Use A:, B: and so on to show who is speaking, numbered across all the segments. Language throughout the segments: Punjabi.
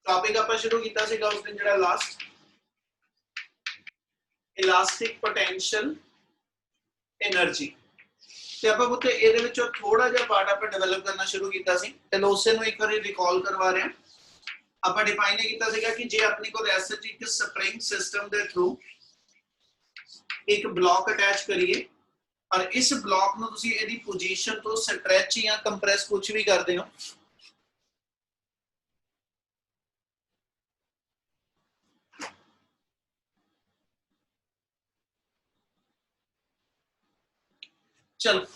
A: टॉपिक ਆਪਾਂ ਸ਼ੁਰੂ ਕੀਤਾ ਸੀਗਾ ਉਸ ਦਿਨ ਜਿਹੜਾ ਲਾਸਟ ਇਲਾਸਟਿਕ ਪੋਟੈਂਸ਼ੀਅਲ એનર્ਜੀ ਤੇ ਆਪਾਂ ਉੱਤੇ ਇਹਦੇ ਵਿੱਚੋਂ ਥੋੜਾ ਜਿਹਾ ਪਾਰਟ ਆਪਾਂ ਡਿਵੈਲਪ ਕਰਨਾ ਸ਼ੁਰੂ ਕੀਤਾ ਸੀ ਤੇ ਉਸੇ ਨੂੰ ਇੱਕ ਵਾਰੀ ਰਿਕਾਲ ਕਰਵਾ ਰਹੇ ਹਾਂ। ਆਪਾਂ ਡਿਫਾਈਨ ਕੀਤਾ ਸੀਗਾ ਕਿ ਜੇ ਆਪਣੇ ਕੋਲ ਐਸਐਚ ਇੱਕ ਸਪਰਿੰਗ ਸਿਸਟਮ ਦੇ ਥਰੂ ਇੱਕ ਬਲੌਕ ਅਟੈਚ ਕਰੀਏ और इस ब्लॉक ਨੂੰ ਤੁਸੀਂ ਇਹਦੀ ਪੋਜੀਸ਼ਨ ਤੋਂ ਸਟ੍ਰੈਚ ਜਾਂ ਕੰਪਰੈਸ ਕੁਝ ਵੀ ਕਰਦੇ ਹੋ चलो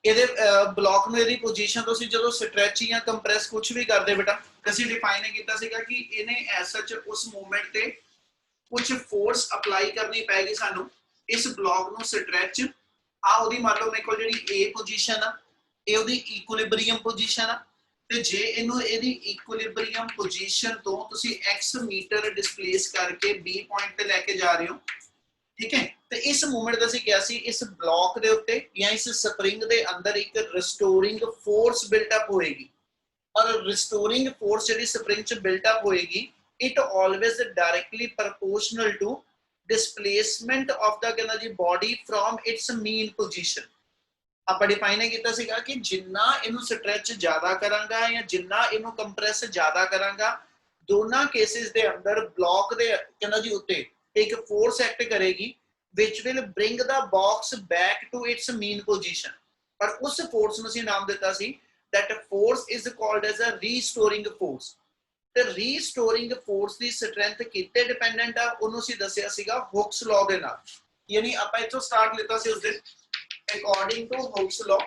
A: ਇਹਦੇ ਬਲੌਕ ਨੂੰ ਇਹਦੀ ਪੋਜੀਸ਼ਨ ਤੋਂ ਅਸੀਂ ਜਦੋਂ ਸਟ੍ਰੈਚ ਜਾਂ ਕੰਪਰੈਸ ਕੁਝ ਵੀ ਕਰਦੇ ਬੇਟਾ ਅਸੀਂ ਡਿਫਾਈਨ ਕੀਤਾ ਸੀਗਾ ਕਿ ਇਹਨੇ ਐਸਐਚ ਉਸ ਮੂਵਮੈਂਟ ਤੇ ਕੁਝ ਫੋਰਸ ਅਪਲਾਈ ਕਰਨੀ ਪੈਗੀ ਸਾਨੂੰ ਇਸ ਬਲੌਕ ਨੂੰ ਸਟ੍ਰੈਚ ਆ ਉਹਦੀ ਮੰਨ ਲਓ ਮੇਰੇ ਕੋਲ ਜਿਹੜੀ A ਪੋਜੀਸ਼ਨ ਆ ਇਹ ਉਹਦੀ ਇਕੁਇਲਿਬਰੀਅਮ ਪੋਜੀਸ਼ਨ ਆ ਤੇ ਜੇ ਇਹਨੂੰ ਇਹਦੀ ਇਕੁਇਲਿਬਰੀਅਮ ਪੋਜੀਸ਼ਨ ਤੋਂ ਤੁਸੀਂ x ਮੀਟਰ ਡਿਸਪਲੇਸ ਕਰਕੇ B ਪੁਆਇੰਟ ਤੇ ਲੈ ਕੇ ਜਾ ਰਹੇ ਹੋ ठीक है तो इस मूवमेंट ਦਾ ਸੀ ਕਿਹਾ ਸੀ ਇਸ ਬਲੌਕ ਦੇ ਉੱਤੇ ਜਾਂ ਇਸ ਸਪਰਿੰਗ ਦੇ ਅੰਦਰ ਇੱਕ ਰਿਸਟੋਰਿੰਗ ਫੋਰਸ ਬਿਲਟ ਅਪ ਹੋਏਗੀ ਔਰ ਰਿਸਟੋਰਿੰਗ ਫੋਰਸ ਜਿਹੜੀ ਸਪਰਿੰਗ ਚ ਬਿਲਟ ਅਪ ਹੋਏਗੀ it always directly proportional to displacement of the कहना जी body from its mean position ਆਪਾਂ ਡਿਫਾਈਨ ਕੀਤਾ ਸੀਗਾ ਕਿ ਜਿੰਨਾ ਇਹਨੂੰ ਸਟ੍ਰੈਚ ਜ਼ਿਆਦਾ ਕਰਾਂਗਾ ਜਾਂ ਜਿੰਨਾ ਇਹਨੂੰ ਕੰਪਰੈਸ ਜ਼ਿਆਦਾ ਕਰਾਂਗਾ ਦੋਨਾਂ ਕੇਸਿਸ ਦੇ ਅੰਦਰ ਬਲੌਕ ਦੇ ਕਹਿੰਦਾ ਜੀ ਉੱਤੇ ਇੱਕ ਫੋਰਸ ਐਕਟ ਕਰੇਗੀ which will bring the box back to its mean position ਪਰ ਉਸ ਫੋਰਸ ਨੂੰ ਅਸੀਂ ਨਾਮ ਦਿੱਤਾ ਸੀ that force is called as a restoring force ਤੇ ਰੀਸਟੋਰਿੰਗ ਫੋਰਸ ਦੀ ਸਟਰੈਂਥ ਕਿਤੇ ਡਿਪੈਂਡੈਂਟ ਆ ਉਹਨੂੰ ਅਸੀਂ ਦੱਸਿਆ ਸੀਗਾ ਹੁਕਸ ਲਾਅ ਦੇ ਨਾਲ ਯਾਨੀ ਆਪਾਂ ਇੱਥੋਂ ਸਟਾਰਟ ਲਿੱਤਾ ਸੀ ਉਸ ਦਿਨ ਅਕੋਰਡਿੰਗ ਟੂ ਹੁਕਸ ਲਾਅ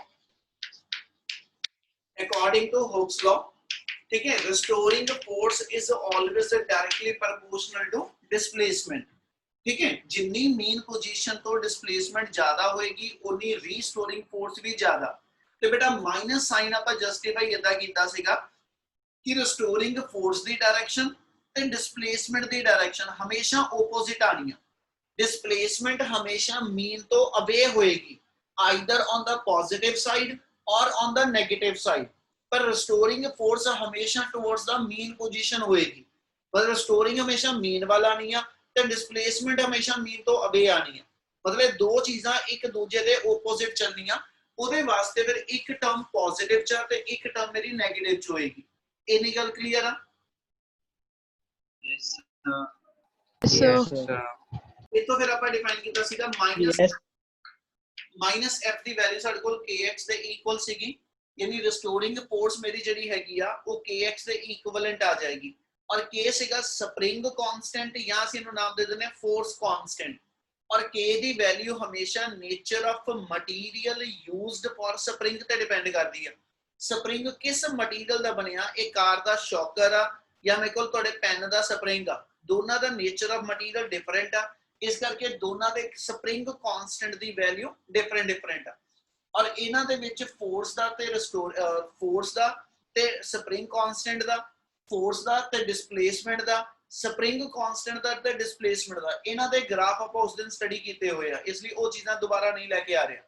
A: ਠੀਕ ਹੈ restoring force is always directly proportional to displacement ਠੀਕ ਹੈ ਜਿੰਨੀ ਮੀਨ ਪੋਜੀਸ਼ਨ ਤੋਂ ਡਿਸਪਲੇਸਮੈਂਟ ਜ਼ਿਆਦਾ ਹੋਏਗੀ ਉਨੀ ਰੀਸਟੋਰਿੰਗ ਫੋਰਸ ਵੀ ਜ਼ਿਆਦਾ ਤੇ ਬੇਟਾ ਮਾਈਨਸ ਸਾਈਨ ਆਪਾਂ ਜਸਟੀਫਾਈ ਇਦਾਂ ਕੀਤਾ ਸੀਗਾ कि रिस्टोरिंग फोर्स दी डायरेक्शन ते डिस्प्लेसमेंट दी डायरेक्शन हमेशा ओपोजिट आनी है डिस्प्लेसमेंट हमेशा मीन तो अवे होएगी either on the positive side और ऑन द नेगेटिव साइड पर रिस्टोरिंग फोर्स हमेशा टुवर्ड्स द मीन पोजीशन होएगी पर रिस्टोरिंग हमेशा मीन वाला नहीं है ते डिस्प्लेसमेंट हमेशा मीन तो अवे आनी है मतलब दो चीज़ां एक दूजे दे ओपोजिट चलनियां ਉਹਦੇ ਵਾਸਤੇ ਫਿਰ ਇੱਕ ਟਰਮ ਪੋਜ਼ਿਟਿਵ ਚ ਤੇ ਇੱਕ ਟਰਮ ਮੇਰੀ 네ਗੇਟਿਵ ਚ ਹੋਏਗੀ any ਗੱਲ clear ਆ
B: yes
A: ਇਹ ਤੋਂ ਫਿਰ ਆਪਾਂ ਡਿਫਾਈਨ ਕੀਤਾ ਸੀਗਾ ਮਾਈਨਸ f ਦੀ ਵੈਲਿਊ ਸਾਡੇ ਕੋਲ kx ਦੇ ਇਕੁਅਲ ਸੀਗੀ ਯਾਨੀ ਰਿਸਟੋਰਿੰਗ ਫੋਰਸ ਮੇਰੀ ਜਿਹੜੀ ਹੈਗੀ ਆ ਉਹ kx ਦੇ ਇਕੁਇਵਲੈਂਟ ਆ ਜਾਏਗੀ ਔਰ k ਸੀਗਾ ਸਪਰਿੰਗ ਕਾਂਸਟੈਂਟ ਜਾਂ ਅਸੀਂ ਇਹਨੂੰ ਨਾਮ ਦੇ ਦਿੰਦੇ ਆ ਫੋਰਸ ਕਾਂਸਟੈਂਟ ਔਰ k ਦੀ ਵੈਲਿਊ ਹਮੇਸ਼ਾ nature of material used for spring ਤੇ ਡਿਪੈਂਡ ਕਰਦੀ ਆ ਸਪਰਿੰਗ ਕਿਸ ਮਟੀਰੀਅਲ ਦਾ ਬਣਿਆ ਇਹ ਕਾਰ ਦਾ ਸ਼ੌਕਰ ਆ ਜਾਂ ਮੇਰੇ ਕੋਲ ਤੁਹਾਡੇ ਪੈਨ ਦਾ ਸਪਰਿੰਗ ਆ ਦੋਨਾਂ ਦਾ ਨੇਚਰ ਆਫ ਮਟੀਰੀਅਲ ਡਿਫਰੈਂਟ ਆ ਇਸ ਕਰਕੇ ਦੋਨਾਂ ਦੇ ਸਪਰਿੰਗ ਕਾਂਸਟੈਂਟ ਦੀ ਵੈਲਿਊ ਡਿਫਰੈਂਟ ਆ ਔਰ ਇਹਨਾਂ ਦੇ ਵਿੱਚ ਫੋਰਸ ਦਾ ਤੇ ਸਪਰਿੰਗ ਕਾਂਸਟੈਂਟ ਦਾ ਫੋਰਸ ਦਾ ਤੇ ਡਿਸਪਲੇਸਮੈਂਟ ਦਾ ਸਪਰਿੰਗ ਕਾਂਸਟੈਂਟ ਦਾ ਤੇ ਡਿਸਪਲੇਸਮੈਂਟ ਦਾ ਇਹਨਾਂ ਦੇ ਗ੍ਰਾਫ ਆਪਾਂ ਉਸ ਦਿਨ ਸਟੱਡੀ ਕੀਤੇ ਹੋਏ ਆ ਇਸ ਲਈ ਉਹ ਚੀਜ਼ਾਂ ਦੁਬਾਰਾ ਨਹੀਂ ਲੈ ਕੇ ਆ ਰਿਹਾ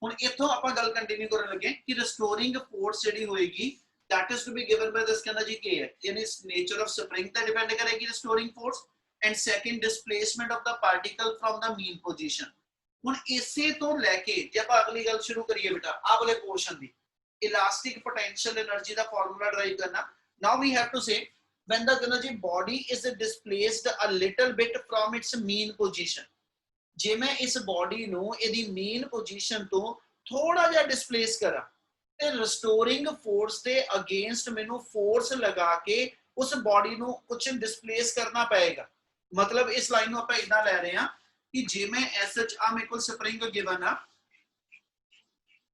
A: ਹੁਣ ਇੱਥੋਂ ਆਪਾਂ ਗੱਲ ਕੰਟੀਨਿਊ ਕਰਨ ਲੱਗੇ ਕਿ ਰਿਸਟੋਰਿੰਗ ਫੋਰਸ ਜਿਹੜੀ ਹੋਏਗੀ that is to be given by this ਕਹਿੰਦਾ ਜੀ ਕੀ ਹੈ ਯਾਨੀ ਨੇਚਰ ਆਫ ਸਪਰਿੰਗ ਤੇ ਡਿਪੈਂਡ ਕਰੇਗੀ restoring force and second displacement of the particle from the mean position ਹੁਣ ਇਸੇ ਤੋਂ ਲੈ ਕੇ ਜੇ ਆਪਾਂ ਅਗਲੀ ਗੱਲ ਸ਼ੁਰੂ ਕਰੀਏ ਬੇਟਾ ਆਹ ਵਾਲੇ ਪੋਰਸ਼ਨ ਦੀ ਇਲਾਸਟਿਕ ਪੋਟੈਂਸ਼ੀਅਲ એનર્ਜੀ ਦਾ ਫਾਰਮੂਲਾ ਡਰਾਈਵ ਕਰਨਾ now we have to say when the energy body is displaced a little bit from its mean position ਜੇ ਮੈਂ ਇਸ ਬੋਡੀ ਨੂੰ ਇਹਦੀ ਮੇਨ ਪੋਜੀਸ਼ਨ ਤੋਂ ਥੋੜਾ ਜਿਹਾ ਡਿਸਪਲੇਸ ਕਰਾਂ ਤੇ ਰਿਸਟੋਰਿੰਗ ਫੋਰਸ ਦੇ ਅਗੇਂਸਟ ਮੈਨੂੰ ਫੋਰਸ ਲਗਾ ਕੇ ਉਸ ਬੋਡੀ ਨੂੰ ਕੁਝ ਡਿਸਪਲੇਸ ਕਰਨਾ ਪਏਗਾ ਮਤਲਬ ਇਸ ਲਾਈਨ ਨੂੰ ਆਪਾਂ ਇਦਾਂ ਲੈ ਰਹੇ ਹਾਂ ਕਿ ਜੇ ਮੈਂ ਐਸਐਚ ਆ ਮੇਰੇ ਕੋਲ ਸਪਰਿੰਗ ਗਿਵਨ ਆ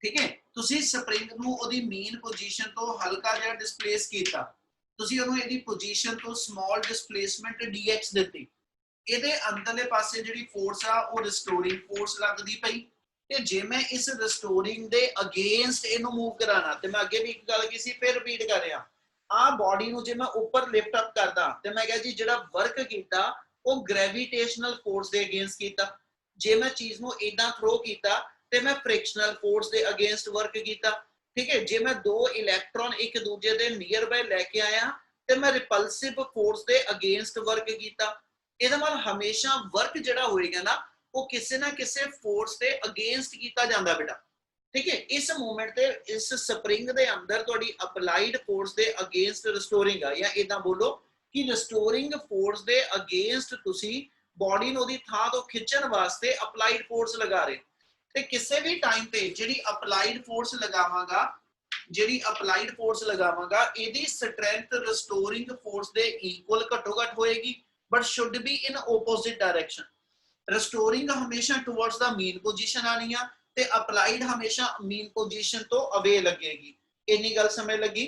A: ਠੀਕ ਹੈ ਤੁਸੀਂ ਸਪਰਿੰਗ ਨੂੰ ਉਹਦੀ ਮੇਨ ਪੋਜੀਸ਼ਨ ਤੋਂ ਹਲਕਾ ਜਿਹਾ ਡਿਸਪਲੇਸ ਕੀਤਾ ਤੁਸੀਂ ਉਹਨੂੰ ਇਹਦੀ ਪੋਜੀਸ਼ਨ ਤੋਂ ਸਮਾਲ ਡਿਸਪਲੇਸਮੈਂਟ dx ਦਿੱਤੀ ਇਹਦੇ ਅੰਦਰਲੇ ਪਾਸੇ ਜਿਹੜੀ ਫੋਰਸ ਆ ਉਹ ਰਿਸਟੋਰਿੰਗ ਫੋਰਸ ਲੱਗਦੀ ਪਈ ਤੇ ਜੇ ਮੈਂ ਇਸ ਰਿਸਟੋਰਿੰਗ ਦੇ ਅਗੇਂਸਟ ਇਹਨੂੰ ਮੂਵ ਕਰਾਣਾ ਤੇ ਮੈਂ ਅੱਗੇ ਵੀ ਇੱਕ ਗੱਲ ਕੀਤੀ ਫਿਰ ਰਿਪੀਟ ਕਰ ਰਿਹਾ ਆ ਬੋਡੀ ਨੂੰ ਜੇ ਮੈਂ ਉੱਪਰ ਲਿਫਟ ਅਪ ਕਰਦਾ ਤੇ ਮੈਂ ਕਿਹਾ ਜੀ ਜਿਹੜਾ ਵਰਕ ਕੀਤਾ ਉਹ ਗ੍ਰੈਵਿਟੇਸ਼ਨਲ ਫੋਰਸ ਦੇ ਅਗੇਂਸਟ ਕੀਤਾ ਜੇ ਮੈਂ ਚੀਜ਼ ਨੂੰ ਇਦਾਂ ਥਰੋ ਕੀਤਾ ਤੇ ਮੈਂ ਫ੍ਰਿਕਸ਼ਨਲ ਫੋਰਸ ਦੇ ਅਗੇਂਸਟ ਵਰਕ ਕੀਤਾ ਠੀਕ ਹੈ ਜੇ ਮੈਂ ਦੋ ਇਲੈਕਟ੍ਰੋਨ ਇੱਕ ਦੂਜੇ ਦੇ ਨੀਅਰ ਬਾਈ ਲੈ ਕੇ ਆਇਆ ਤੇ ਮੈਂ ਰਿਪਲਸਿਵ ਫੋਰਸ ਦੇ ਅਗੇਂਸਟ ਵਰਕ ਕੀਤਾ। ਇਹਦੇ ਨਾਲ ਹਮੇਸ਼ਾ ਵਰਕ ਜਿਹੜਾ ਹੋਏਗਾ ਨਾ ਉਹ ਕਿਸੇ ਨਾ ਕਿਸੇ ਫੋਰਸ ਦੇ ਅਗੇਂਸਟ ਕੀਤਾ ਜਾਂਦਾ ਬੇਟਾ। ठीक है, इस मूवमेंट ते इस स्प्रिंग दे अंदर थोड़ी अप्लाइड फोर्स दे अगेंस्ट रिस्टोरिंग आ, या इदा बोलो कि रिस्टोरिंग फोर्स दे अगेंस्ट तुसी बॉडी नु दी थां तो खिंचण वास्ते अप्लाइड फोर्स लगा रहे ते किसी भी टाइम पे जेडी अप्लाइड फोर्स लगावांगा इहदी स्ट्रेंथ रिस्टोरिंग फोर्स दे इक्वल घट्टो घट होएगी, but should be in opposite direction. Restoring हमेशा टुवर्ड्स द मीन पोजीशन आनी आ ते अप्लाइड हमेशा मीन पोजीशन तो अवे लगेगी। इन्नी गल समझ लगी?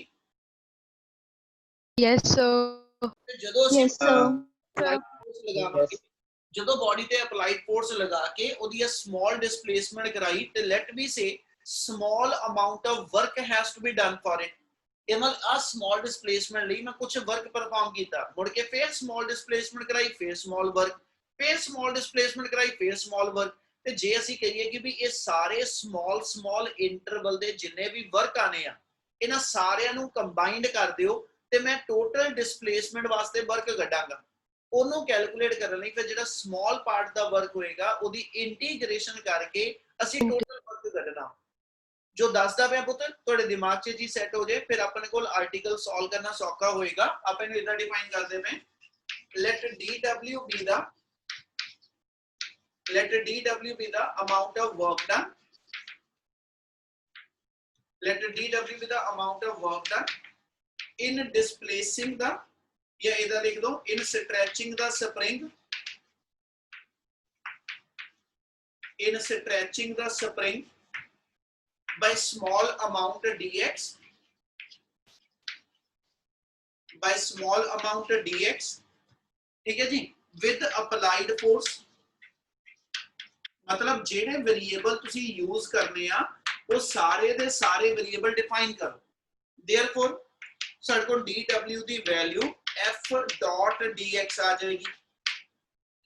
B: Yes sir.
A: जदों असीं अप्लाइड फोर्स लगावांगे, जदों बॉडी ते अप्लाइड फोर्स लगा के ओदी स्मॉल डिस्प्लेसमेंट कराई ते let be say small amount of work has to be done for it. ਇਹ ਮਤਲਬ ਆ स्मॉल डिस्प्लेसमेंट ਲਈ ਮੈਂ ਕੁਝ ਵਰਕ ਪਰਫਾਰਮ ਕੀਤਾ, ਮੁੜ ਕੇ ਫੇਰ स्मॉल डिस्प्लेसमेंट कराई, ਫੇਰ स्मॉल वर्क, ਫੇਰ स्मॉल डिस्प्लेसमेंट कराई, ਫੇਰ स्मॉल वर्क। ਤੇ ਜੇ ਅਸੀਂ ਕਹੀਏ ਕਿ ਵੀ ਇਹ ਸਾਰੇ ਸਮਾਲ ਇੰਟਰਵਲ ਦੇ ਜਿੰਨੇ ਵੀ ਵਰਕ ਆਨੇ ਆ ਇਹਨਾਂ ਸਾਰਿਆਂ ਨੂੰ ਕੰਬਾਈਨਡ ਕਰ ਦਿਓ ਤੇ ਮੈਂ ਟੋਟਲ ਡਿਸਪਲੇਸਮੈਂਟ ਵਾਸਤੇ ਵਰਕ ਕੱਢਾਂਗਾ। ਉਹਨੂੰ ਕੈਲਕੂਲੇਟ ਕਰਨ ਲਈ ਫਿਰ ਜਿਹੜਾ ਸਮਾਲ ਪਾਰਟ ਦਾ ਵਰਕ ਹੋਏਗਾ ਉਹਦੀ ਇੰਟੀਗ੍ਰੇਸ਼ਨ ਕਰਕੇ ਅਸੀਂ ਟੋਟਲ ਵਰਕ ਕੱਢਣਾ। ਜੋ ਦੱਸਦਾ ਪਿਆ ਪੁੱਤ ਤੁਹਾਡੇ ਦਿਮਾਗ 'ਚ ਜੀ ਸੈੱਟ ਹੋ ਜਾਏ, ਫਿਰ ਆਪਣੇ ਕੋਲ ਆਰਟੀਕਲ ਸੋਲਵ ਕਰਨਾ ਸੌਖਾ ਹੋਏਗਾ। ਆਪਾਂ ਇਹਨੂੰ ਇਦਾਂ ਡਿਫਾਈਨ ਕਰਦੇ ਮੈਂ, let dw be the amount of work done. Let dw be the amount of work done in displacing the, या इधर लिख दो, in stretching the spring, in stretching the spring by small amount dx, by small amount dx, ठीक है जी, with applied force। मतलब जेडे वेरिएबल तुसी यूज करने आ वो सारे दे सारे वेरिएबल डिफाइन करो। देयरफॉर साडे कोल dw दी वैल्यू f डॉट dx आ जाएगी,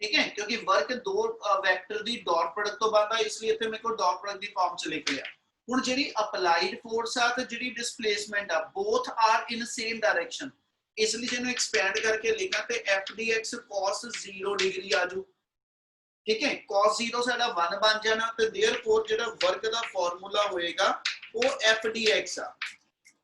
A: ठीक है, क्योंकि वर्क दो वेक्टर दी डॉट प्रोडक्ट तो बनदा, इसलिए इथे मेरे co dot product the form च लिख लिया। हुन जेडी अप्लाइड फोर्स आ ते जेडी डिस्प्लेसमेंट आ both are in same direction, इसलिए जेनु एक्सपेंड करके लिखा ते f dx cos 0 डिग्री आजू, ठीक है, cos 0 साडा 1 बन जाना ते देयरफॉर जेड़ा वर्क दा फार्मूला होएगा वो f dx आ।